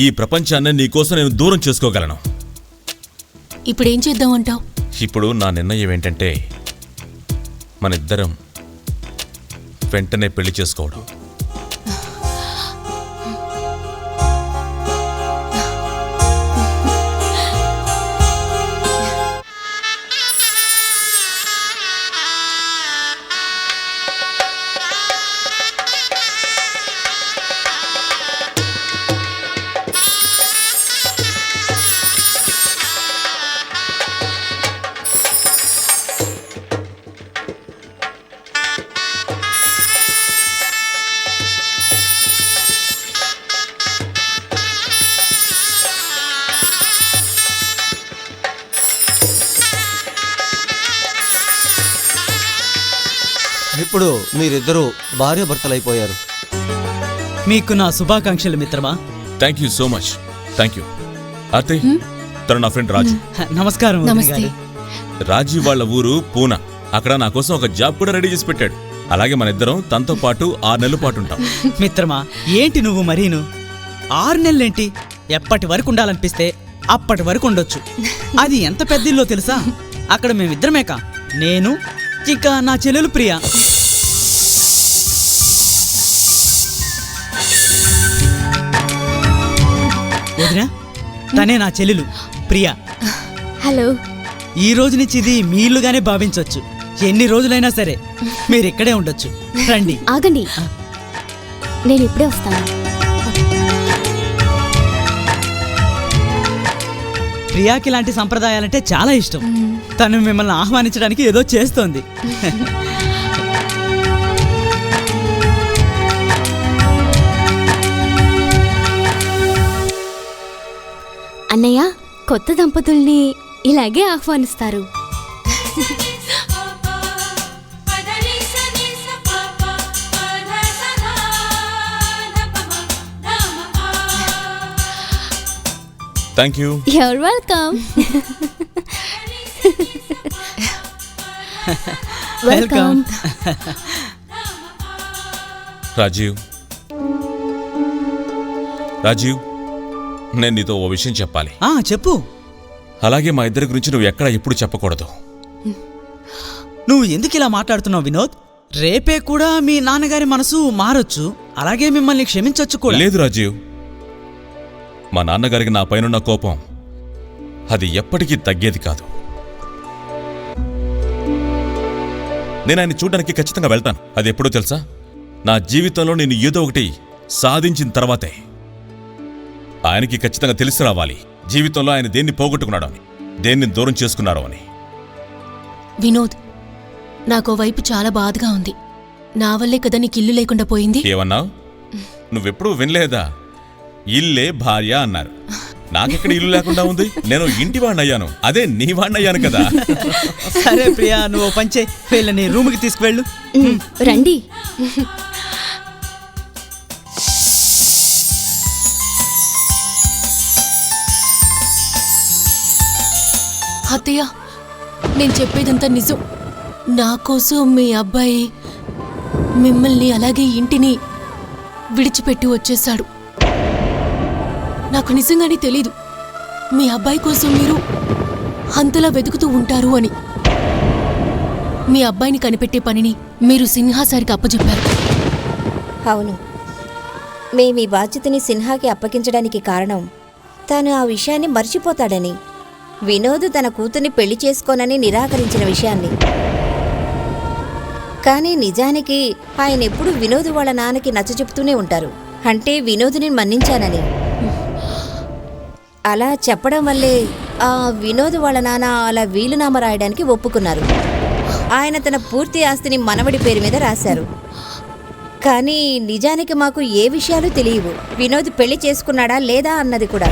ఈ ప్రపంచాన్ని నీకోసం నేను దూరం చేసుకోగలను. ఇప్పుడేం చేద్దామంటావు? ఇప్పుడు నా నిర్ణయం ఏంటంటే మనిద్దరం వెంటనే పెళ్లి చేసుకోవడం. ఇప్పుడు మీరిద్దరూ భార్యాభర్తలైపోయారు. మీకు నా శుభాకాంక్షలు మిత్రమా. Thank you so much. Thank you. Aarti, తను నా ఫ్రెండ్ రాజు. నమస్కారం వదిన నమస్తే. గారు. రాజీ వాళ్ళ ఊరు పూనా. అక్కడ నా కోసం ఒక జాబ్ కూడా రెడీ చేసి పెట్టాడు. అలాగే మన ఇద్దరం తనతో పాటు 6 నెలల పాటు ఉంటాం. మిత్రమా, ఏంటి నువ్వు మరీను? 6 నెలలేంటి? ఎప్పటి వరకు ఉండాలనిపిస్తే అప్పటి వరకు ఉండొచ్చు. అది ఎంత పెద్ద ఇల్లో తెలుసా? అక్కడ మేమిద్దరమేకా, నేను ఇంకా నా చెల్లెలు ప్రియా. వదినా, తనే నా చెల్లెలు ప్రియా. హలో. ఈ రోజు నుంచి ఇది మీ ఇల్లుగానే భావించవచ్చు. ఎన్ని రోజులైనా సరే మీరు ఇక్కడే ఉండొచ్చు. రండి. ఆగండి, నేను ఇప్పుడే వస్తాను. ప్రియాకి ఇలాంటి సంప్రదాయాలంటే చాలా ఇష్టం. తను మిమ్మల్ని ఆహ్వానించడానికి ఏదో చేస్తోంది. అన్నయ్య, కొత్త దంపతుల్ని ఇలాగే ఆహ్వానిస్తారు. Thank you. Your welcome. Welcome. Rajiv, Rajiv, నేను నీతో ఓ విషయం చెప్పాలి. చెప్పు. అలాగే మా ఇద్దరి గురించి నువ్వు ఎక్కడ ఎప్పుడు చెప్పకూడదు. నువ్వు ఎందుకు ఇలా మాట్లాడుతున్నావు వినోద్? రేపే కూడా మీ నాన్నగారి మనసు మారొచ్చు, అలాగే మిమ్మల్ని క్షమించొచ్చు కూడా. లేదు రాజీవ్, మా నాన్నగారికి నా పైనున్న కోపం అది ఎప్పటికీ తగ్గేది కాదు. నేను ఆయన చూడడానికి ఖచ్చితంగా వెళ్తాను. అది ఎప్పుడో తెలుసా? నా జీవితంలో నేను ఏదో ఒకటి సాధించిన తర్వాతే. ఆయనకి ఖచ్చితంగా తెలిసి రావాలి జీవితంలో ఆయన దేన్ని పోగొట్టుకున్నాడో అని, దేన్ని దూరం చేసుకున్నారో అని. వినోద్, నాకో వైపు చాలా బాధగా ఉంది. నా వల్లే కదా నీకు ఇల్లు లేకుండా పోయింది. ఏమన్నావు? నువ్వెప్పుడు వినలేదా? ఇల్లే భార్య అన్నారు. నాకెక్కడ ఇల్లు లేకుండా ఉంది? నేను ఇంటి వాడిని అయ్యాను, అదే నీ వాడిని అయ్యాను కదా. సరే ప్రియా, నువ్వు పంచే వీళ్ళని రూమ్కి తీసుకువెళ్ళు. రండి. అత్తయ్య, నేను చెప్పేదంతా నిజం. నా కోసం మీ అబ్బాయి మిమ్మల్ని అలాగే ఇంటిని విడిచిపెట్టి వచ్చేశాడు. నాకు నిజంగానే తెలీదు మీ అబ్బాయి కోసం మీరు అంతలా వెతుకుతూ ఉంటారు అని. మీ అబ్బాయిని కనిపెట్టే పనిని మీరు సిన్హా సార్కి అప్పచెప్పారు. అవును, మేమీ బాధ్యతని సిన్హాకి అప్పగించడానికి కారణం తాను ఆ విషయాన్ని మర్చిపోతాడని, వినోద్ తన కూతుర్ని పెళ్లి చేసుకోనని నిరాకరించిన విషయాన్ని. కానీ నిజానికి ఆయన ఎప్పుడూ వినోద్ వాళ్ళ నాన్నకి నచ్చచెప్తూనే ఉంటారు, అంటే వినోద్ని మన్నించానని. అలా చెప్పడం వల్లే ఆ వినోద్ వాళ్ళ నాన్న అలా వీలునామా రాయడానికి ఒప్పుకున్నారు. ఆయన తన పూర్తి ఆస్తిని మనవడి పేరు మీద రాశారు. కానీ నిజానికి మాకు ఏ విషయాలు తెలియవు, వినోద్ పెళ్లి చేసుకున్నాడా లేదా అన్నది కూడా.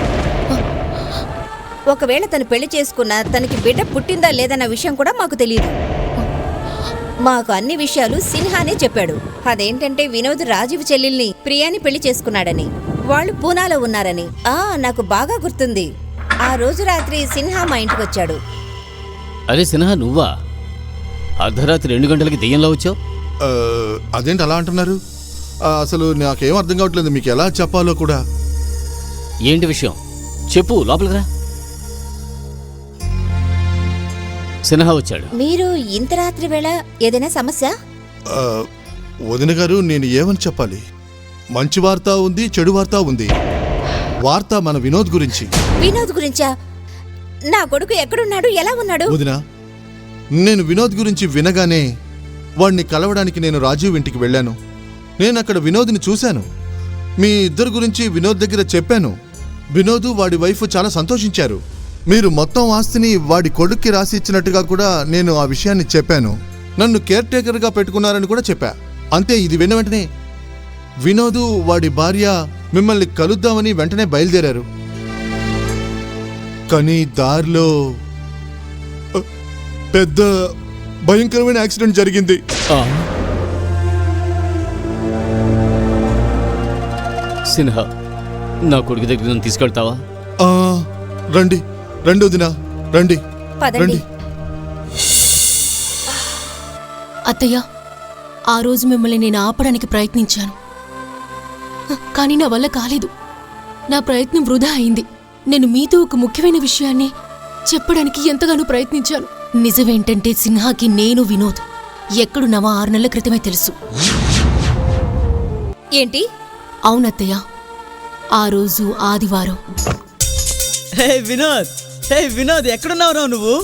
ఒకవేళ తను పెళ్లి చేసుకున్నా తనకి బిడ్డ పుట్టిందా లేదన్న విషయం కూడా మాకు తెలియదు. మాకు అన్ని విషయాలు సిన్హానే చెప్పాడు. అదేంటంటే వినోద్ రాజీవ్ చెల్లెల్ని ప్రియాని పెళ్లి చేసుకున్నాడని, వాళ్ళు పూనాలో ఉన్నారని. నాకు బాగా గుర్తుంది. ఆ రోజు రాత్రి సిన్హా మా ఇంటికొచ్చాడు. అరే సిన్హా, నువ్వా? అర్ధరాత్రి 2 గంటలకి దెయ్యంలో వచ్చావు? అదేంటి అలా అంటున్నారు? అసలు నాకేం అర్థం కావట్లేదు, మీకు ఎలా చెప్పాలో కూడా. ఏంటి విషయం చెప్పు, లోపలికి రా. సిన్హా వచ్చాడు. మీరు ఇంత రాత్రి వేళ ఏదైనా సమస్య? వదిన గారు, నేను ఏమని చెప్పాలి? మంచి వార్త ఉంది, చెడు వార్త ఉంది. వార్త మన వినోద్ గురించి. వినోద్ గురించా? నా కొడుకు ఎక్కడున్నాడు, ఎలా ఉన్నాడు? వదినా, నేను వినోద్ గురించి వినగానే వాడిని కలవడానికి నేను రాజీవ్ ఇంటికి వెళ్ళాను. నేను అక్కడ వినోద్ని చూశాను. మీ ఇద్దరు గురించి వినోద్ దగ్గర చెప్పాను. వినోద్ వాడి వైఫ్ చాలా సంతోషించారు. మీరు మొత్తం ఆస్తిని వాడి కొడుక్కి రాసి ఇచ్చినట్టుగా కూడా నేను ఆ విషయాన్ని చెప్పాను. నన్ను కేర్ టేకర్గా పెట్టుకున్నారని కూడా చెప్పా. అంతే. ఇది విన్న వెంటనే వినోద్ వాడి భార్య మిమ్మల్ని కలుద్దామని వెంటనే బయలుదేరారు. కానీ దారిలో పెద్ద భయంకరమైన యాక్సిడెంట్ జరిగింది. సిన్హా, నా కొడుకు దగ్గర నన్ను తీసుకెళ్తావా? రండి రండి వదినా, రండి రండి. అత్తయ్య, ఆ రోజు మిమ్మల్ని నేను ఆపడానికి ప్రయత్నించాను, కానీ నా వల్ల కాలేదు. నా ప్రయత్నం వృధా అయింది. నేను మీతో ఒక ముఖ్యమైన విషయాన్ని చెప్పడానికి ఎంతగానో ప్రయత్నించాను. నిజమేంటంటే సిన్హాకి నేను వినోద్ ఎక్కడున్నావా 6 నెలల క్రితమే తెలుసు. ఏంటి? అవునత్తయ్య, ఆ రోజు ఆదివారం. హే వినోద్, హే వినోద్, ఎక్కడున్నావురా నువ్వు?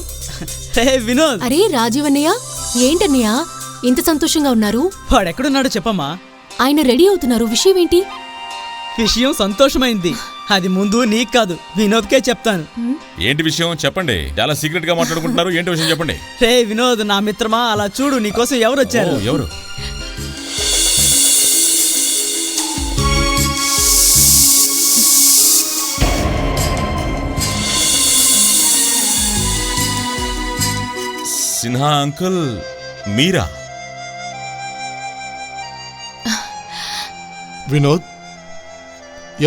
హే వినోద్. అరే రాజీవ్ అన్నయ్య, ఏంటన్నయ్య ఇంత సంతోషంగా ఉన్నారు? వాడెక్కడున్నాడో చెప్పమ్మా. ఆయన రెడీ అవుతున్నారు. విషయం ఏంటి? విషయం సంతోషమైంది. అది ముందు నీకు కాదు, వినోద్కే చెప్తాను. ఏంటి విషయం చెప్పండి. చాలా సీక్రెట్ గా మాట్లాడుకుంటున్నారు. ఏంటి విషయం చెప్పండి. హే వినోద్, నా మిత్రమా, అలా చూడు, నీకోసం ఎవరు వచ్చారు? ఎవరు? సిన్హా అంకుల్, మీరా? వినోద్,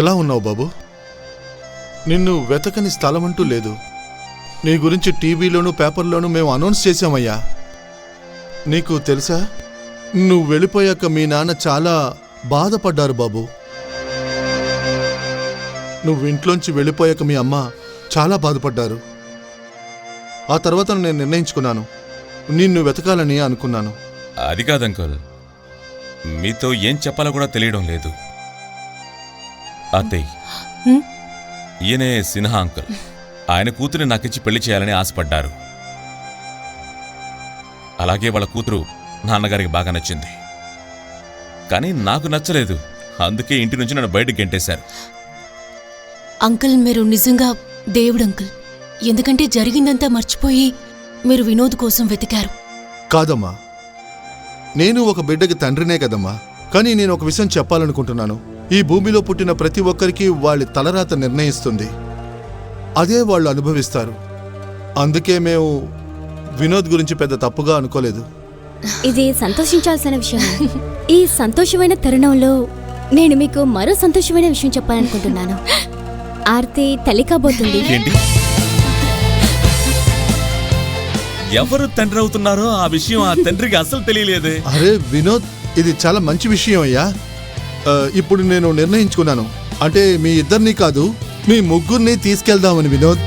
ఎలా ఉన్నావు బాబు? నిన్ను వెతకని స్థలం అంటూ లేదు. నీ గురించి టీవీలోనూ పేపర్లోనూ మేము అనౌన్స్ చేశామయ్యా. నీకు తెలుసా, నువ్వు వెళ్ళిపోయాక మీ నాన్న చాలా బాధపడ్డారు బాబు. నువ్వు ఇంట్లోంచి వెళ్ళిపోయాక మీ అమ్మ చాలా బాధపడ్డారు. ఆ తర్వాత నేను నిర్ణయించుకున్నాను, నిన్ను వెతకాలని అనుకున్నాను. అది కాదు అంకుల్, మీతో ఏం చెప్పాలో కూడా తెలియడం లేదు. అత్తయ్య, హ్మ్? ఈయనే సిన్హా అంకుల్. ఆయన కూతురిని నాకిచ్చి పెళ్లి చేయాలని ఆశపడ్డారు. అలాగే వాళ్ళ కూతురు నాన్నగారికి బాగా నచ్చింది. కానీ నాకు నచ్చలేదు. అందుకే ఇంటి నుంచి నన్ను బయటకు గెంటేశారు. అంకుల్, మీరు నిజంగా దేవుడు అంకుల్. ఎందుకంటే జరిగిందంతా మర్చిపోయి మీరు వినోద్ కోసం వెతికారు. కాదమ్మా, నేను ఒక బిడ్డకి తండ్రినే కదమ్మా. కానీ నేను ఒక విషయం చెప్పాలనుకుంటున్నాను. ఈ భూమిలో పుట్టిన ప్రతి ఒక్కరికి వాళ్ళ తలరాత నిర్ణయిస్తుంది. అదే వాళ్ళు అనుభవిస్తారు. అందుకే మేము వినోద్ గురించి పెద్ద తప్పుగా అనుకోలేదు. ఇది సంతోషించాల్సిన విషయం. ఈ సంతోషమైన తరుణంలో నేను మీకు మరో సంతోషమైన విషయం చెప్పాలనుకుంటున్నాను. ఆర్తి తల్లి కాబోతుంది. ఏంటి? ఎవరు తండ్రి అవుతున్నారో ఆ విషయం ఆ తండ్రికి అసలు తెలియలేదే. అరే వినోద్, ఇది చాలా మంచి విషయం అయ్యా. ఇప్పుడు నేను నిర్ణయించుకున్నాను. అంటే మీ ఇద్దరిని కాదు, మీ ముగ్గురిని తీసుకెళ్దామని. వినోద్,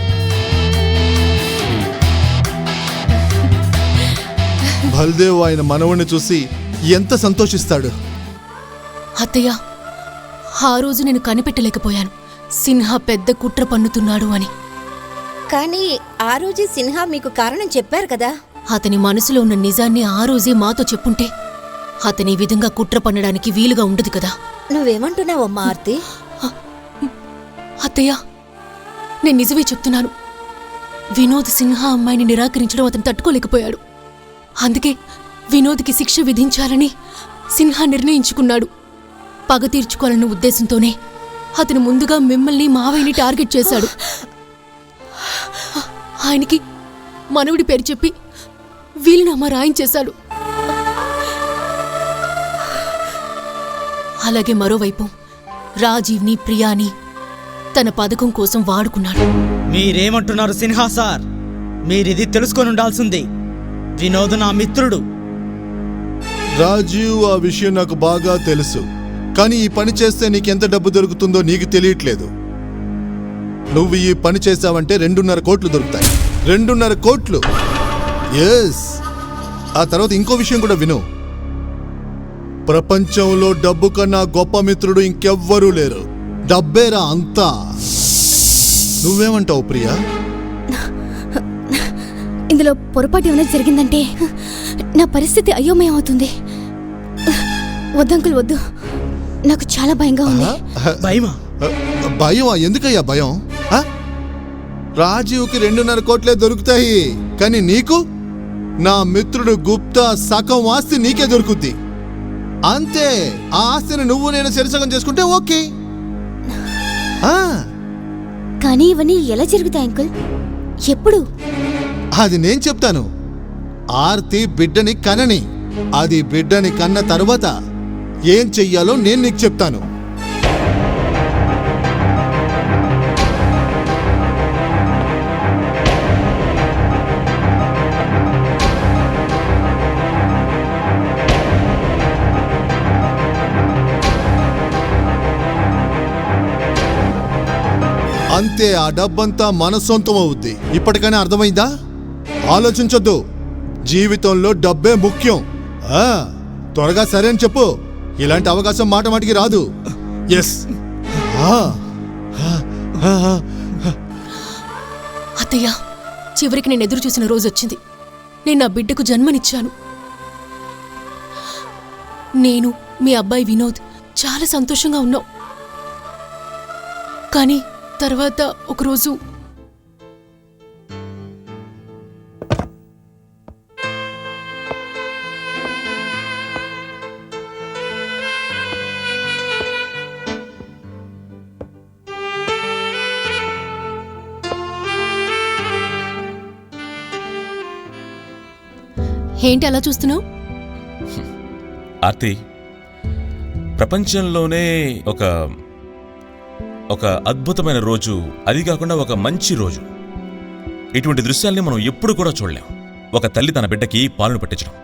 బల్దేవ్ ఆయన మనవణ్ణి చూసి ఎంత సంతోషిస్తాడు. అత్తయ్య, ఆ రోజు నేను కనిపెట్టలేకపోయాను సిన్హా పెద్ద కుట్ర పన్నుతున్నాడు అని. కానీ ఆ రోజే సిన్హా మీకు కారణం చెప్పారు కదా. అతని మనసులో ఉన్న నిజాన్ని ఆ రోజే మాతో చెప్పుంటే అతని ఈ విధంగా కుట్ర పన్నడానికి వీలుగా ఉండదు కదా. నువ్వేమంటున్నావమ్మా ఆర్తి? అత్తయ్య, నేను నిజమే చెప్తున్నాను. వినోద్ సిన్హా అమ్మాయిని నిరాకరించడం అతను తట్టుకోలేకపోయాడు. అందుకే వినోద్కి శిక్ష విధించాలని సిన్హా నిర్ణయించుకున్నాడు. పగ తీర్చుకోవాలన్న ఉద్దేశంతోనే అతను ముందుగా మిమ్మల్ని మావయ్యని టార్గెట్ చేశాడు. ఆయనకి మనవుడి పేరు చెప్పి వీలునామా రాయించేశాడు. అలాగే మరోవైపు రాజీవ్ని, ప్రియాని తన పథకం కోసం వాడుకున్నాడు. మీరేమంటున్నారు సిన్హా సార్? మీరిది తెలుసుకొని ఉండాల్సింది. వినోద్ నా మిత్రుడు. రాజీవ్, ఆ విషయం నాకు బాగా తెలుసు. కానీ ఈ పని చేస్తే నీకెంత డబ్బు దొరుకుతుందో నీకు తెలియట్లేదు. నువ్వు ఈ పని చేసావంటే 2.5 కోట్లు దొరుకుతాయి. 2.5 కోట్లు. ఎస్. ఆ తర్వాత ఇంకో విషయం కూడా విను. ప్రపంచంలో డబ్బు కన్నా గొప్ప మిత్రుడు ఇంకెవ్వరూ లేరు. డబ్బేరా అంతా. నువ్వేమంటావు ప్రియా? ఇందులో పొరపాటు ఏమైనా జరిగిందంటే నా పరిస్థితి అయోమయం అవుతుంది. వద్దంకుల్, వద్దు. నాకు చాలా భయంగా ఉంది. భయమా? భయమా? ఎందుకయ్యా భయం? రాజీవ్కి 2.5 కోట్లే దొరుకుతాయి. కానీ నీకు, నా మిత్రుడు గుప్తా సగం ఆస్తి నీకే దొరుకుద్ది. అంతే. ఆ ఆస్తిని నువ్వు నేను సరిసగం చేసుకుంటే ఓకే. కానీ ఇవన్నీ ఎలా జరుగుతాయి అంకుల్? ఎప్పుడు? అది నేను చెప్తాను. ఆర్తి బిడ్డని కనని. అది బిడ్డని కన్న తరువాత ఏం చెయ్యాలో నేను నీకు చెప్తాను. అంతే. ఆ డబ్బంతా మన సొంతం అవుద్ది. ఇప్పటికైనా అర్థమైందా? ఆలోచించొద్దు. జీవితంలో డబ్బే ముఖ్యం. త్వరగా సరే అని చెప్పు. ఇలాంటి అవకాశం మాట మాటికి రాదు. ఎస్. అత్తయ్య, చివరికి నేను ఎదురు చూసిన రోజు వచ్చింది. నేను నా బిడ్డకు జన్మనిచ్చాను. నేను, మీ అబ్బాయి వినోద్ చాలా సంతోషంగా ఉన్నాం. కానీ తర్వాత ఒకరోజు ఏంటి అలా చూస్తున్నావు? ఆర్తి, ప్రపంచంలోనే ఒక ఒక అద్భుతమైన రోజు, అది కాకుండా ఒక మంచి రోజు. ఇటువంటి దృశ్యాల్ని మనం ఎప్పుడు కూడా చూడలేం. ఒక తల్లి తన బిడ్డకి పాలను పట్టించడం,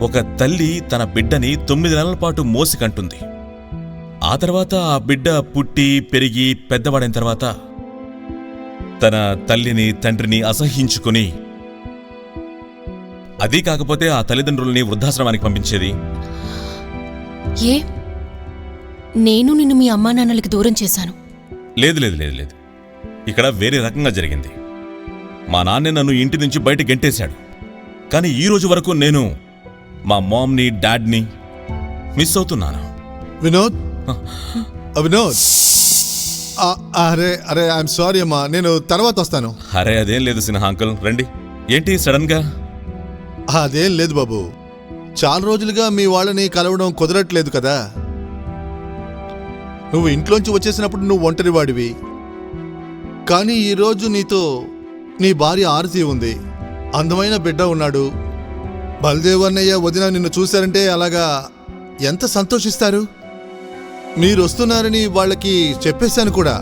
ఒక తల్లి తన బిడ్డని 9 నెలల పాటు మోసి కంటుంది. ఆ తర్వాత ఆ బిడ్డ పుట్టి పెరిగి పెద్దవాడైన తర్వాత తన తల్లిని తండ్రిని అసహ్యించుకుని, అదీ కాకపోతే ఆ తల్లిదండ్రుల్ని వృద్ధాశ్రమానికి పంపించేది. ఏ నేను నిన్ను మీ అమ్మా నాన్నలకి దూరం చేశాను? లేదు లేదు లేదు లేదు, ఇక్కడ వేరే రకంగా జరిగింది. మా నాన్నే నన్ను ఇంటి నుంచి బయట గెంటేశాడు. కానీ ఈ రోజు వరకు నేను మా మామ్ని డాడ్ని మిస్ అవుతున్నాను. వినోద్, వినోద్, అరే అరే ఐఎమ్ సారీ అమ్మా, నేను తర్వాత వస్తాను. అరే అదేం లేదు సిన్హా అంకుల్, రండి. ఏంటి సడన్ గా? అదేం లేదు బాబు, చాలా రోజులుగా మీ వాళ్ళని కలవడం కుదరట్లేదు కదా. నువ్వు ఇంట్లోంచి వచ్చేసినప్పుడు నువ్వు ఒంటరి వాడివి, కానీ ఈరోజు నీతో నీ భార్య ఆరతి ఉంది, అందమైన బిడ్డ ఉన్నాడు. బల్దేవ్ అన్నయ్య వదిన నిన్ను చూశారంటే అలాగా ఎంత సంతోషిస్తారు. మీరు వస్తున్నారని వాళ్ళకి చెప్పేశాను కూడా.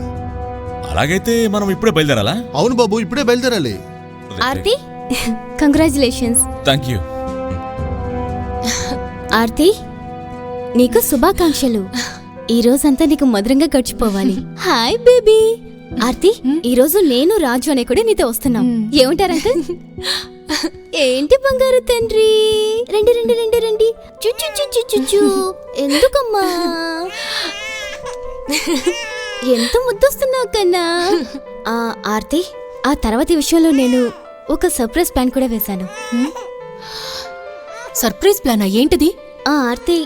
అలాగైతే మనం ఇప్పుడే బయలుదేరాలా? అవును బాబు, ఇప్పుడే బయలుదేరాలి. Aarti, congratulations. Thank you. Aarti, నీకు శుభాకాంక్షలు. ఈ రోజంతా నీకు మధురంగా గడిచిపోవాలి. Hi baby. ఆర్తి, ఈ రోజు నేను రాజు అనే కూడా నీతో వస్తున్నాం. ఏమంటారు అంకుల్? ఏంటి బంగారు తండ్రి, రండి రండి రండి రండి. చుచ్చు చుచ్చు చుచ్చు. ఎందుకమ్మా ఎంత ముద్దొస్తున్నావు కన్నా? ఆర్తి, ఆ తర్వాతి విషయంలో నేను ఒక సర్ప్రైజ్ ప్లాన్ కూడా వేశాను. సర్ప్రైజ్ ప్లానా? ఏంటిది? ఆర్తి,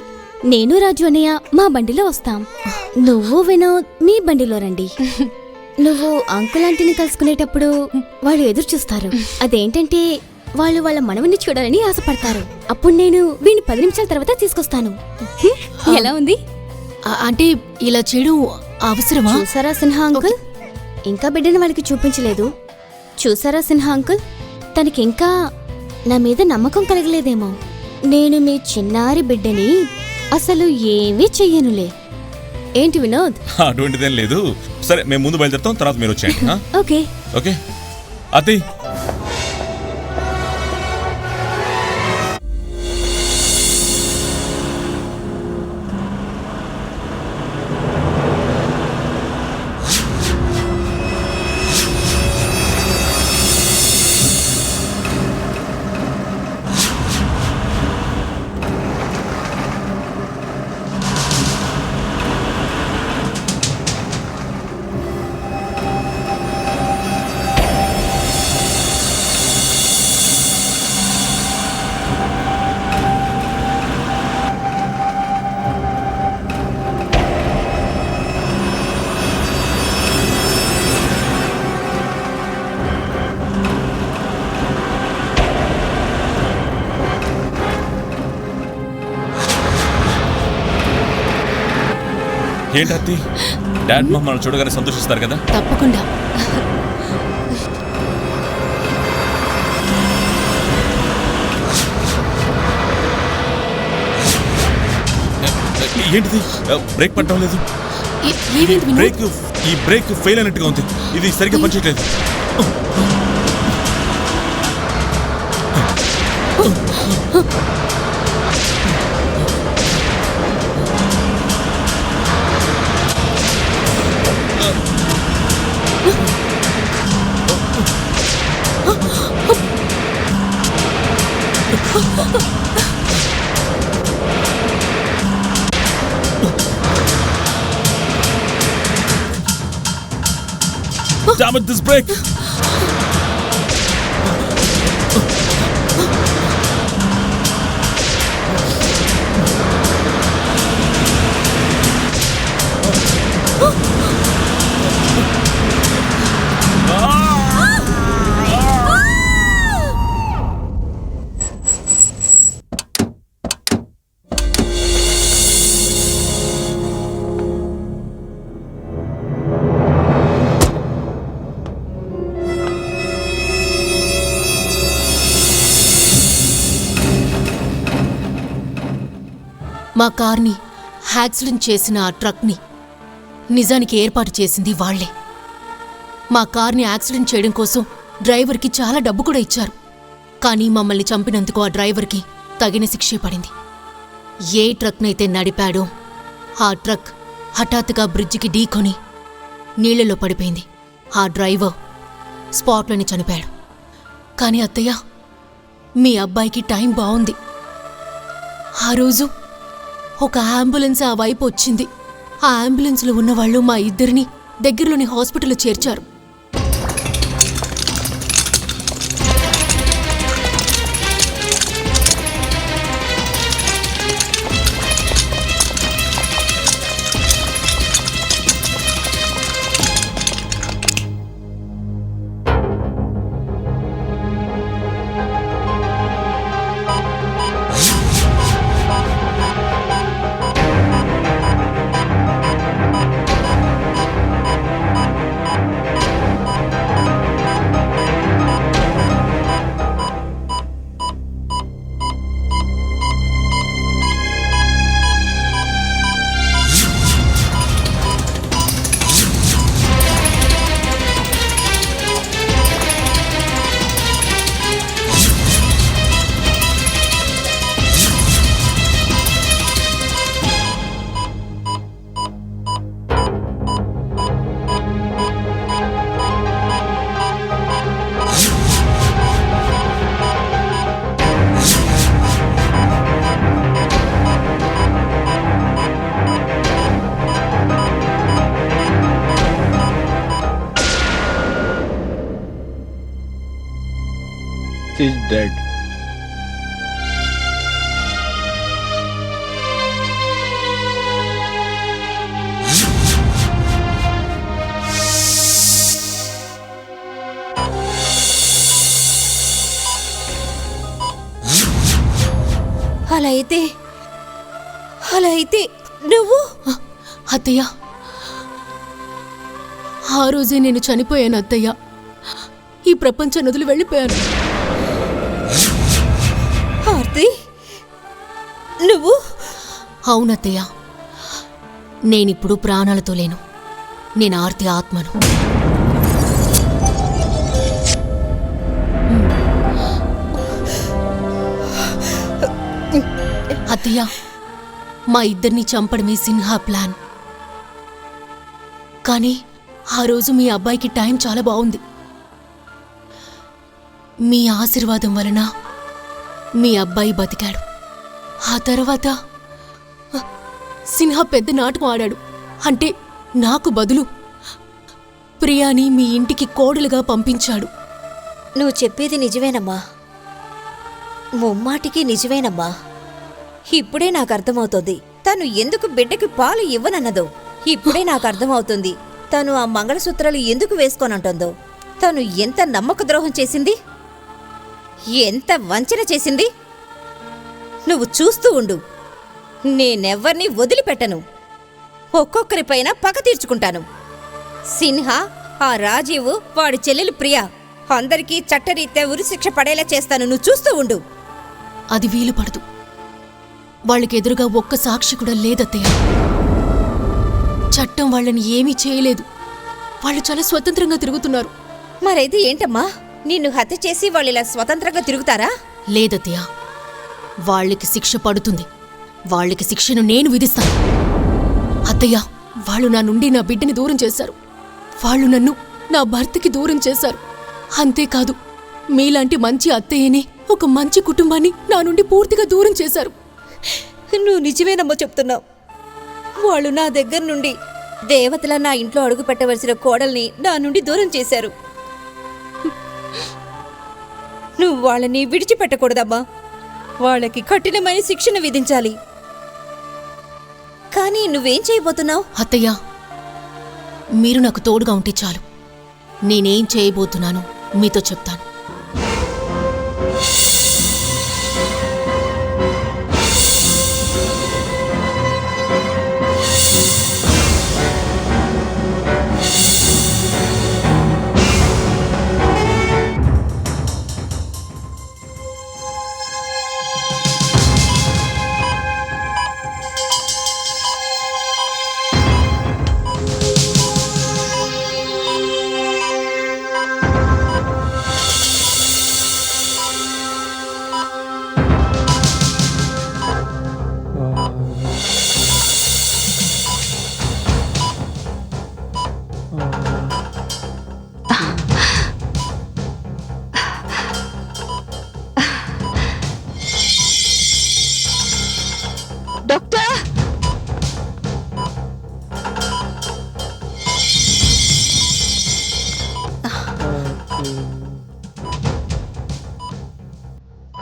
నేను రాజు అన్నయ్య మా బండిలో వస్తాం, నువ్వు వినోద్ మీ బండిలో రండి. నువ్వు అంకుల్ ఆంటీని కలుసుకునేటప్పుడు వాళ్ళు ఎదురు చూస్తారు. అదేంటంటే వాళ్ళు వాళ్ళ మనవని చూడాలని ఆశపడతారు. అప్పుడు నేను వీడిని 10 నిమిషాల తర్వాత తీసుకొస్తాను. ఎలా ఉంది? అంటే ఇలా చేయడం అవసరమా? చూసారా సిన్హా అంకుల్, ఇంకా బిడ్డని వాళ్ళకి చూపించలేదు. చూసారా సిన్హా అంకుల్, తనకి ఇంకా నా మీద నమ్మకం కలగలేదేమో. నేను మీ చిన్నారి బిడ్డని అసలు ఏమీ చెయ్యనులే. ఏంటి వినోద్? అటువంటిదేం లేదు. సరే, మేము ముందు బయలుదేరుతాం, తర్వాత మీరు వచ్చేయండి. Okay okay. అతి, ఏంటి అత్తి, డాడ్ మమ్మల్ని చూడగానే సంతోషిస్తారు కదా? తప్పకుండా. ఏంటిది, బ్రేక్ పట్టడం లేదు. ఈ బ్రేక్ ఫెయిల్ అయినట్టుగా ఉంది. ఇది సరిగ్గా పనిచేయట్లేదు. Damn it, this brake! మా కార్ని యాక్సిడెంట్ చేసిన ఆ ట్రక్ని నిజానికి ఏర్పాటు చేసింది వాళ్లే. మా కార్ని యాక్సిడెంట్ చేయడం కోసం డ్రైవర్కి చాలా డబ్బు కూడా ఇచ్చారు. కానీ మమ్మల్ని చంపినందుకు ఆ డ్రైవర్కి తగిన శిక్షే పడింది. ఏ ట్రక్నైతే నడిపాడో ఆ ట్రక్ హఠాత్తుగా బ్రిడ్జికి ఢీకొని నీళ్లలో పడిపోయింది. ఆ డ్రైవర్ స్పాట్లోనే చనిపోయాడు. కానీ అత్తయ్య, మీ అబ్బాయికి టైం బావుంది. ఆ రోజు ఒక అంబులెన్స్ ఆ వైపు వచ్చింది. ఆ అంబులెన్స్లో ఉన్నవాళ్లు మా ఇద్దరిని దగ్గరలోని హాస్పిటల్లో చేర్చారు. is dead. అలా అయితే నువ్వు అత్తయ్య, ఆ రోజే నేను చనిపోయాను అత్తయ్య. ఈ ప్రపంచాన్ని వదిలి వెళ్ళిపోయాను. ఆర్తి, నువ్వు? అవునత్తయ్య, నేనిప్పుడు ప్రాణాలతో లేను. నేను ఆర్తి ఆత్మను. అత్తయ్య, మా ఇద్దరిని చంపడమే సిన్హా ప్లాన్. కానీ ఆ రోజు మీ అబ్బాయికి టైం చాలా బాగుంది. మీ ఆశీర్వాదం వలన మీ అబ్బాయి బతికాడు. ఆ తర్వాత సిన్హా పెద్ద నాటకం ఆడాడు. అంటే నాకు బదులు ప్రియాని మీ ఇంటికి కోడలుగా పంపించాడు. నువ్వు చెప్పేది నిజమేనమ్మా, ముమ్మాటికి నిజమేనమ్మా. ఇప్పుడే నాకు అర్థమవుతోంది తను ఎందుకు బిడ్డకి పాలు ఇవ్వనన్నదో. ఇప్పుడే నాకు అర్థమవుతుంది తను ఆ మంగళసూత్రాలు ఎందుకు వేసుకోనంటుందో. తను ఎంత నమ్మక ద్రోహం చేసింది, ఎంత వంచన చేసింది. నువ్వు చూస్తూ ఉండు, నేనెవ్వర్నీ వదిలిపెట్టను. ఒక్కొక్కరిపైన పగ తీర్చుకుంటాను. సిన్హా, ఆ రాజీవు, వాడి చెల్లెలు ప్రియా, అందరికీ చట్టరీత్యా ఉరిశిక్ష పడేలా చేస్తాను. నువ్వు చూస్తూ ఉండు. అది వీలు పడదు. వాళ్ళకెదురుగా ఒక్క సాక్షి కూడా లేదత్తయ్య. చట్టం వాళ్ళని ఏమీ చేయలేదు. వాళ్ళు చాలా స్వతంత్రంగా తిరుగుతున్నారు. మరైతే ఏంటమ్మా, నిన్ను హత్య చేసి వాళ్ళు ఇలా స్వతంత్రంగా తిరుగుతారా? లేదత్తయ్య, వాళ్ళకి శిక్ష పడుతుంది. వాళ్ళకి శిక్షను నేను విధిస్తాను. అత్తయ్య, వాళ్ళు నా నుండి నా బిడ్డని దూరం చేశారు. వాళ్ళు నన్ను నా భర్తకి దూరం చేశారు. అంతేకాదు, మీలాంటి మంచి అత్తయ్యని, ఒక మంచి కుటుంబాన్ని నా నుండి పూర్తిగా దూరం చేశారు. నువ్వు నిజమేనమ్మా చెప్తున్నావు. వాళ్ళు నా దగ్గర నుండి దేవతలా నా ఇంట్లో అడుగు పెట్టవలసిన కోడల్ని నా నుండి దూరం చేశారు. నువ్వు వాళ్ళని విడిచిపెట్టకూడదమ్మా. వాళ్ళకి కఠినమైన శిక్షను విధించాలి. కానీ నువ్వేం చేయబోతున్నావు? అత్తయ్య, మీరు నాకు తోడుగా ఉంటే చాలు. నేనేం చేయబోతున్నానో మీతో చెప్తాను.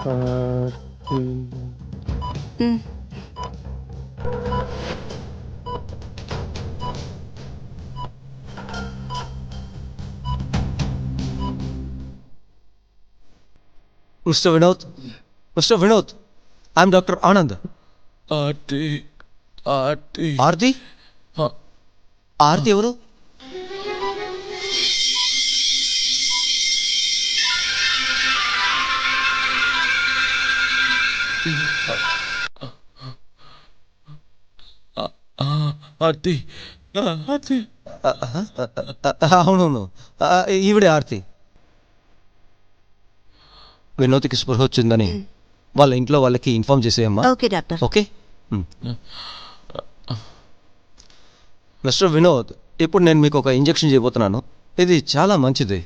Mister Vinod, mister Vinod, I'm doctor Anand. Aarti Aarti Aarti? Aarti ఎవరు? ఆర్తి ఆర్తి అవునవును, ఈవిడే ఆర్తి. వినోద్కి స్పృహ వచ్చిందని వాళ్ళ ఇంట్లో వాళ్ళకి ఇన్ఫార్మ్ చేసేయమ్మా. Okay doctor. Okay. Mister Vinod, ఇప్పుడు నేను మీకు ఒక ఇంజెక్షన్ చేయబోతున్నాను. ఇది చాలా మంచిది.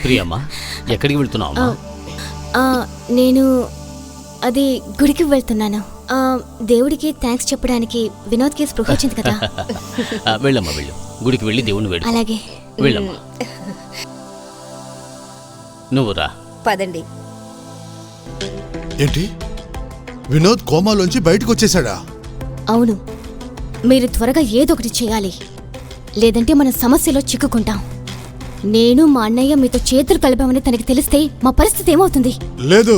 ప్రియమ్మా, ఎక్కడికి వెళ్తున్నావు? నేను అది గుడికి వెళ్తున్నాను. దేవుడికి థ్యాంక్స్ చెప్పడానికి వినోద్కి స్పృహ వచ్చింది కదా. వెళ్ళమ్మా, వెళ్ళు. గుడికి వెళ్ళి దేవుని వేడు. అలాగే. వెళ్ళమ్మా. నువ్వు రా. పదండి. ఏంటి, వినోద్ కోమాలోంచి బయటకు వచ్చేసాడా? అవును, మీరు త్వరగా ఏదో ఒకటి చేయాలి, లేదంటే మన సమస్యలో చిక్కుకుంటాం. నేను మా అన్నయ్య మీతో చేతులు కలిపామని తనకి తెలిస్తే మా పరిస్థితి ఏమవుతుంది? లేదు,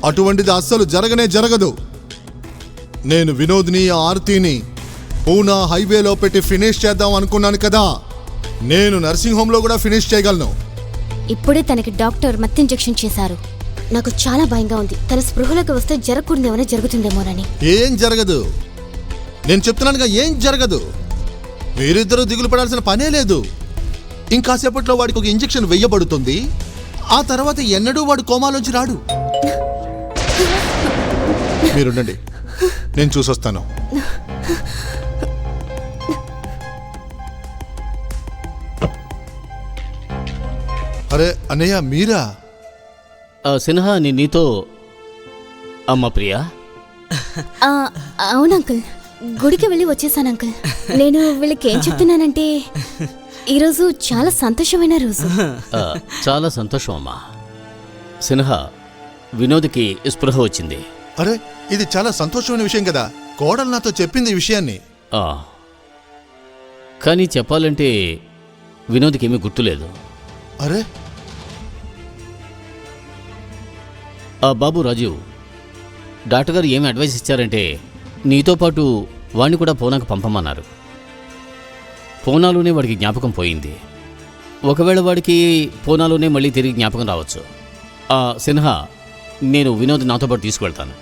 అటువంటిది అస్సలు జరగదు. నేను వినోద్ని, ఆర్తిని పూనా హైవేలో పెట్టి ఫినిష్ చేద్దాం అనుకున్నాను కదా. నేను నర్సింగ్ హోమ్లో కూడా ఫినిష్ చేయగలను. ఇప్పుడే తనకి డాక్టర్ మత్తు ఇంజెక్షన్ చేశారు. నాకు చాలా భయంగా ఉంది. తన స్పృహలోకి వస్తే జరగకూడదేమైనా జరుగుతుందేమోనని. ఏం జరగదు, నేను చెప్తున్నానుగా, ఏం జరగదు. మీరిద్దరూ దిగులు పడాల్సిన పనే లేదు. ఇంకాసేపట్లో వాడికి ఒక ఇంజెక్షన్ వెయ్యబడుతుంది. ఆ తర్వాత ఎన్నడూ వాడు కోమాలోంచి రాడు. మీరుండండి, నేను చూసొస్తాను. అరే అన్నయ్య, మీరా? సిన్హా, నీతో అమ్మ ప్రియా? అవును అంకుల్, గుడికి వెళ్ళి వచ్చేసాను అంకుల్. నేను వీళ్ళకి ఏం చెప్తున్నానంటే, ఈరోజు చాలా సంతోషమైన రోజు. చాలా సంతోషం అమ్మా. సిన్హా, వినోద్కి స్పృహ వచ్చింది. అరే, ఇది చాలా సంతోషమైన విషయం కదా. కోడలు నాతో చెప్పింది ఈ విషయాన్ని. కానీ చెప్పాలంటే వినోద్కి ఏమీ గుర్తులేదు. అరే బాబు రాజీవ్, డాక్టర్ గారు ఏమి అడ్వైస్ ఇచ్చారంటే నీతో పాటు వాణ్ణి కూడా పూనాకు పంపమన్నారు. పూనాలోనే వాడికి జ్ఞాపకం పోయింది. ఒకవేళ వాడికి పూనాలోనే మళ్ళీ తిరిగి జ్ఞాపకం రావచ్చు. సిన్హా, నేను వినోద్ నాతో పాటు తీసుకువెళ్తాను.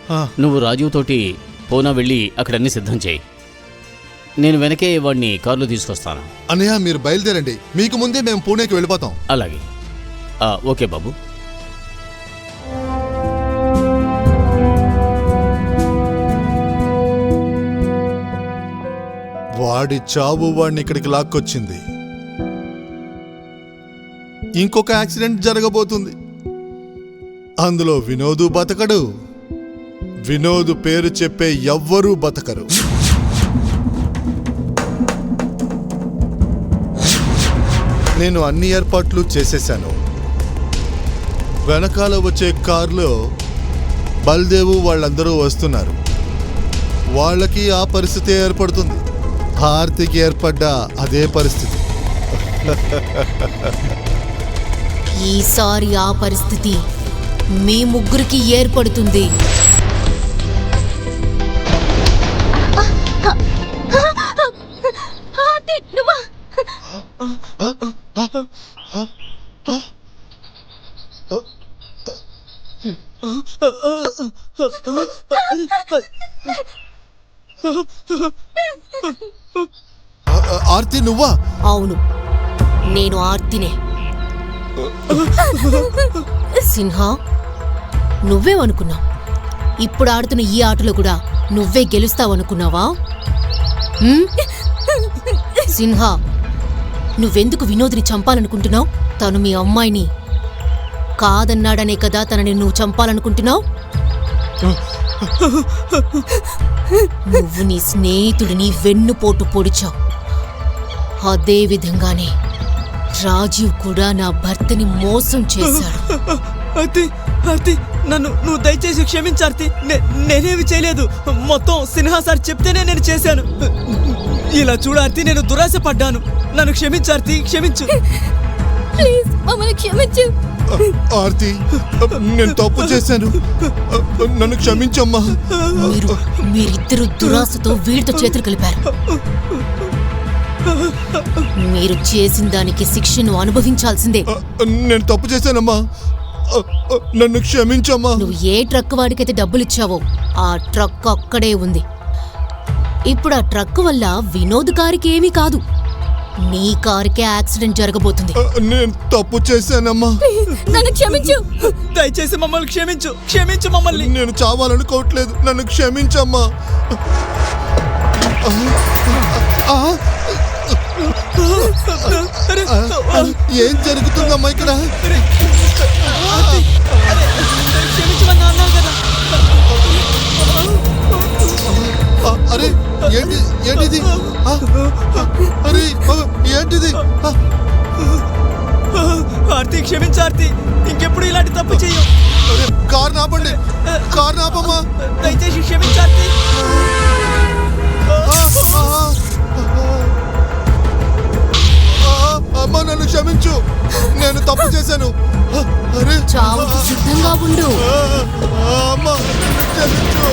నువ్వు రాజీవ్ తోటి పూనా వెళ్ళి అక్కడన్నీ సిద్ధం చేయి. నేను వెనకే వాడిని కారులో తీసుకొస్తాను. అన్నయ్య, మీరు బయలుదేరండి, మీకు ముందే మేము పూణేకి వెళ్ళిపోతాం. అలాగే. ఓకే బాబు. వాడి చావు వాడిని ఇక్కడికి లాక్కొచ్చింది. ఇంకొక యాక్సిడెంట్ జరగబోతుంది. అందులో వినోదు బతకడు. వినోదు పేరు చెప్పే ఎవ్వరూ బతకరు. నేను అన్ని ఏర్పాట్లు చేసేశాను. వెనకాల వచ్చే కారులో బల్దేవు వాళ్ళందరూ వస్తున్నారు. వాళ్ళకి ఆ పరిస్థితి ఏర్పడుతుంది. భారతికి ఏర్పడ్డ అదే పరిస్థితి. ఈసారి ఆ పరిస్థితి మీ ముగ్గురికి ఏర్పడుతుంది. ఆర్తి, నువ్వా? అవును, నేను ఆర్తినే. సిన్హా, నువ్వేమనుకున్నావు? ఇప్పుడు ఆడుతున్న ఈ ఆటలో కూడా నువ్వే గెలుస్తావనుకున్నావా? సిన్హా, నువ్వెందుకు వినోద్ని చంపాలనుకుంటున్నావు? తను మీ అమ్మాయిని కాదన్నాడనే కదా తనని నువ్వు చంపాలనుకుంటున్నావు. నువ్వు నీ స్నేహితుడిని వెన్నుపోటు పొడిచావు. అదే విధంగానే రాజీవ్ కూడా నా భర్తని మోసం చేశాడు. ఆర్తి నువ్వు దయచేసి క్షమించు ఆర్తి. నేనేమి చేయలేదు. మొత్తం సిన్హా సార్ చెప్తేనే నేను చేశాను. ఇలా చూడు ఆర్తి, నేను దురాశ పడ్డాను. నన్ను క్షమించు ఆర్తి, క్షమించు. ప్లీజ్ మమ్మల్ని క్షమించు. ఆర్తి, నేను తప్పు చేశాను. నన్ను క్షమించమ్మా. మీరిద్దరు దురాశతో వీడితో చేతులు కలిపారు. మీరు చేసిన దానికి శిక్షను అనుభవించాల్సిందే. నేను తప్పు చేశానమ్మా. నన్ను క్షమించమ్మా. నువ్వు ఏ ట్రక్ వాడికైతే డబ్బులిచ్చావో ఆ ట్రక్ అక్కడే ఉంది. ఇప్పుడు ఆ ట్రక్ వల్ల వినోద్ కారుకి ఏమీ కాదు, నీ కారుకే యాక్సిడెంట్ జరగబోతుంది. నేను తప్పు చేశానమ్మా. నన్ను క్షమించు. దయచేసి మమ్మల్ని క్షమించు, క్షమించు మమ్మల్ని. నేను చావాలనుకోవట్లేదు. నన్ను క్షమించమ్మా. ఏం జరుగుతుందమ్మా ఇక్కడ? క్షమించమని అన్నావు కదా. అరే ఏంటిది? అరే ఏంటిది? ఆర్తి, క్షమించు ఆర్తి. ఇంకెప్పుడు ఇలాంటి తప్పు చెయ్యం. కారు ఆపండి, కారు ఆపమ్మా. దయచేసి క్షమించు ఆర్తి. అమ్మా, నన్ను క్షమించు. నేను తప్పు చేశాను. అరే చావుకు సిద్ధంగా ఉండు. అమ్మా, నన్ను క్షమించు.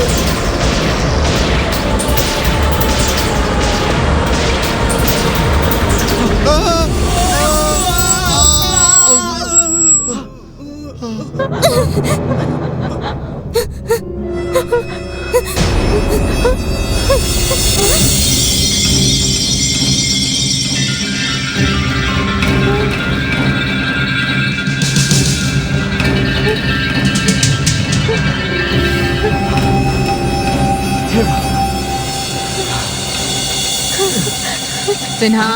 సిన్హా,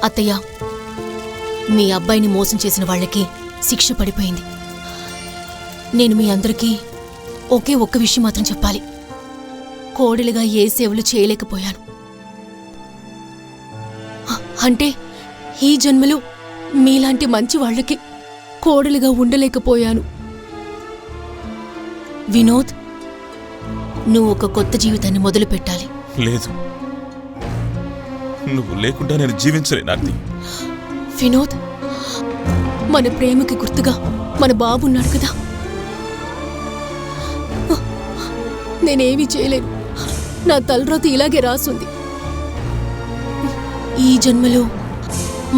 అత్తయ్య, మీ అబ్బాయిని మోసం చేసిన వాళ్ళకి శిక్ష పడిపోయింది. నేను మీ అందరికీ ఒకే ఒక్క విషయం మాత్రం చెప్పాలి. కోడలిగా ఏ సేవలు చేయలేకపోయాను. అంటే ఈ జన్మలో మీలాంటి మంచి వాళ్ళకి కోడలిగా ఉండలేకపోయాను. వినోద్, నువ్వు ఒక కొత్త జీవితాన్ని మొదలు పెట్టాలి. లేదు, నువ్వు లేకుండా నేను జీవించలేను ఆర్తి. వినోద్, మన ప్రేమకి గుర్తుగా మన బాబు ఉన్నాడు కదా. నేనేమీ చేయలేను. నా తలరాత ఇలాగే రాసుంది. ఈ జన్మలో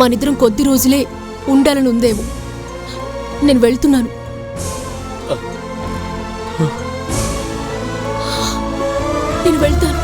మనిద్దరం కొద్ది రోజులే ఉండాలని ఉందేమో. నేను వెళ్తున్నాను. నేను వెళ్తాను.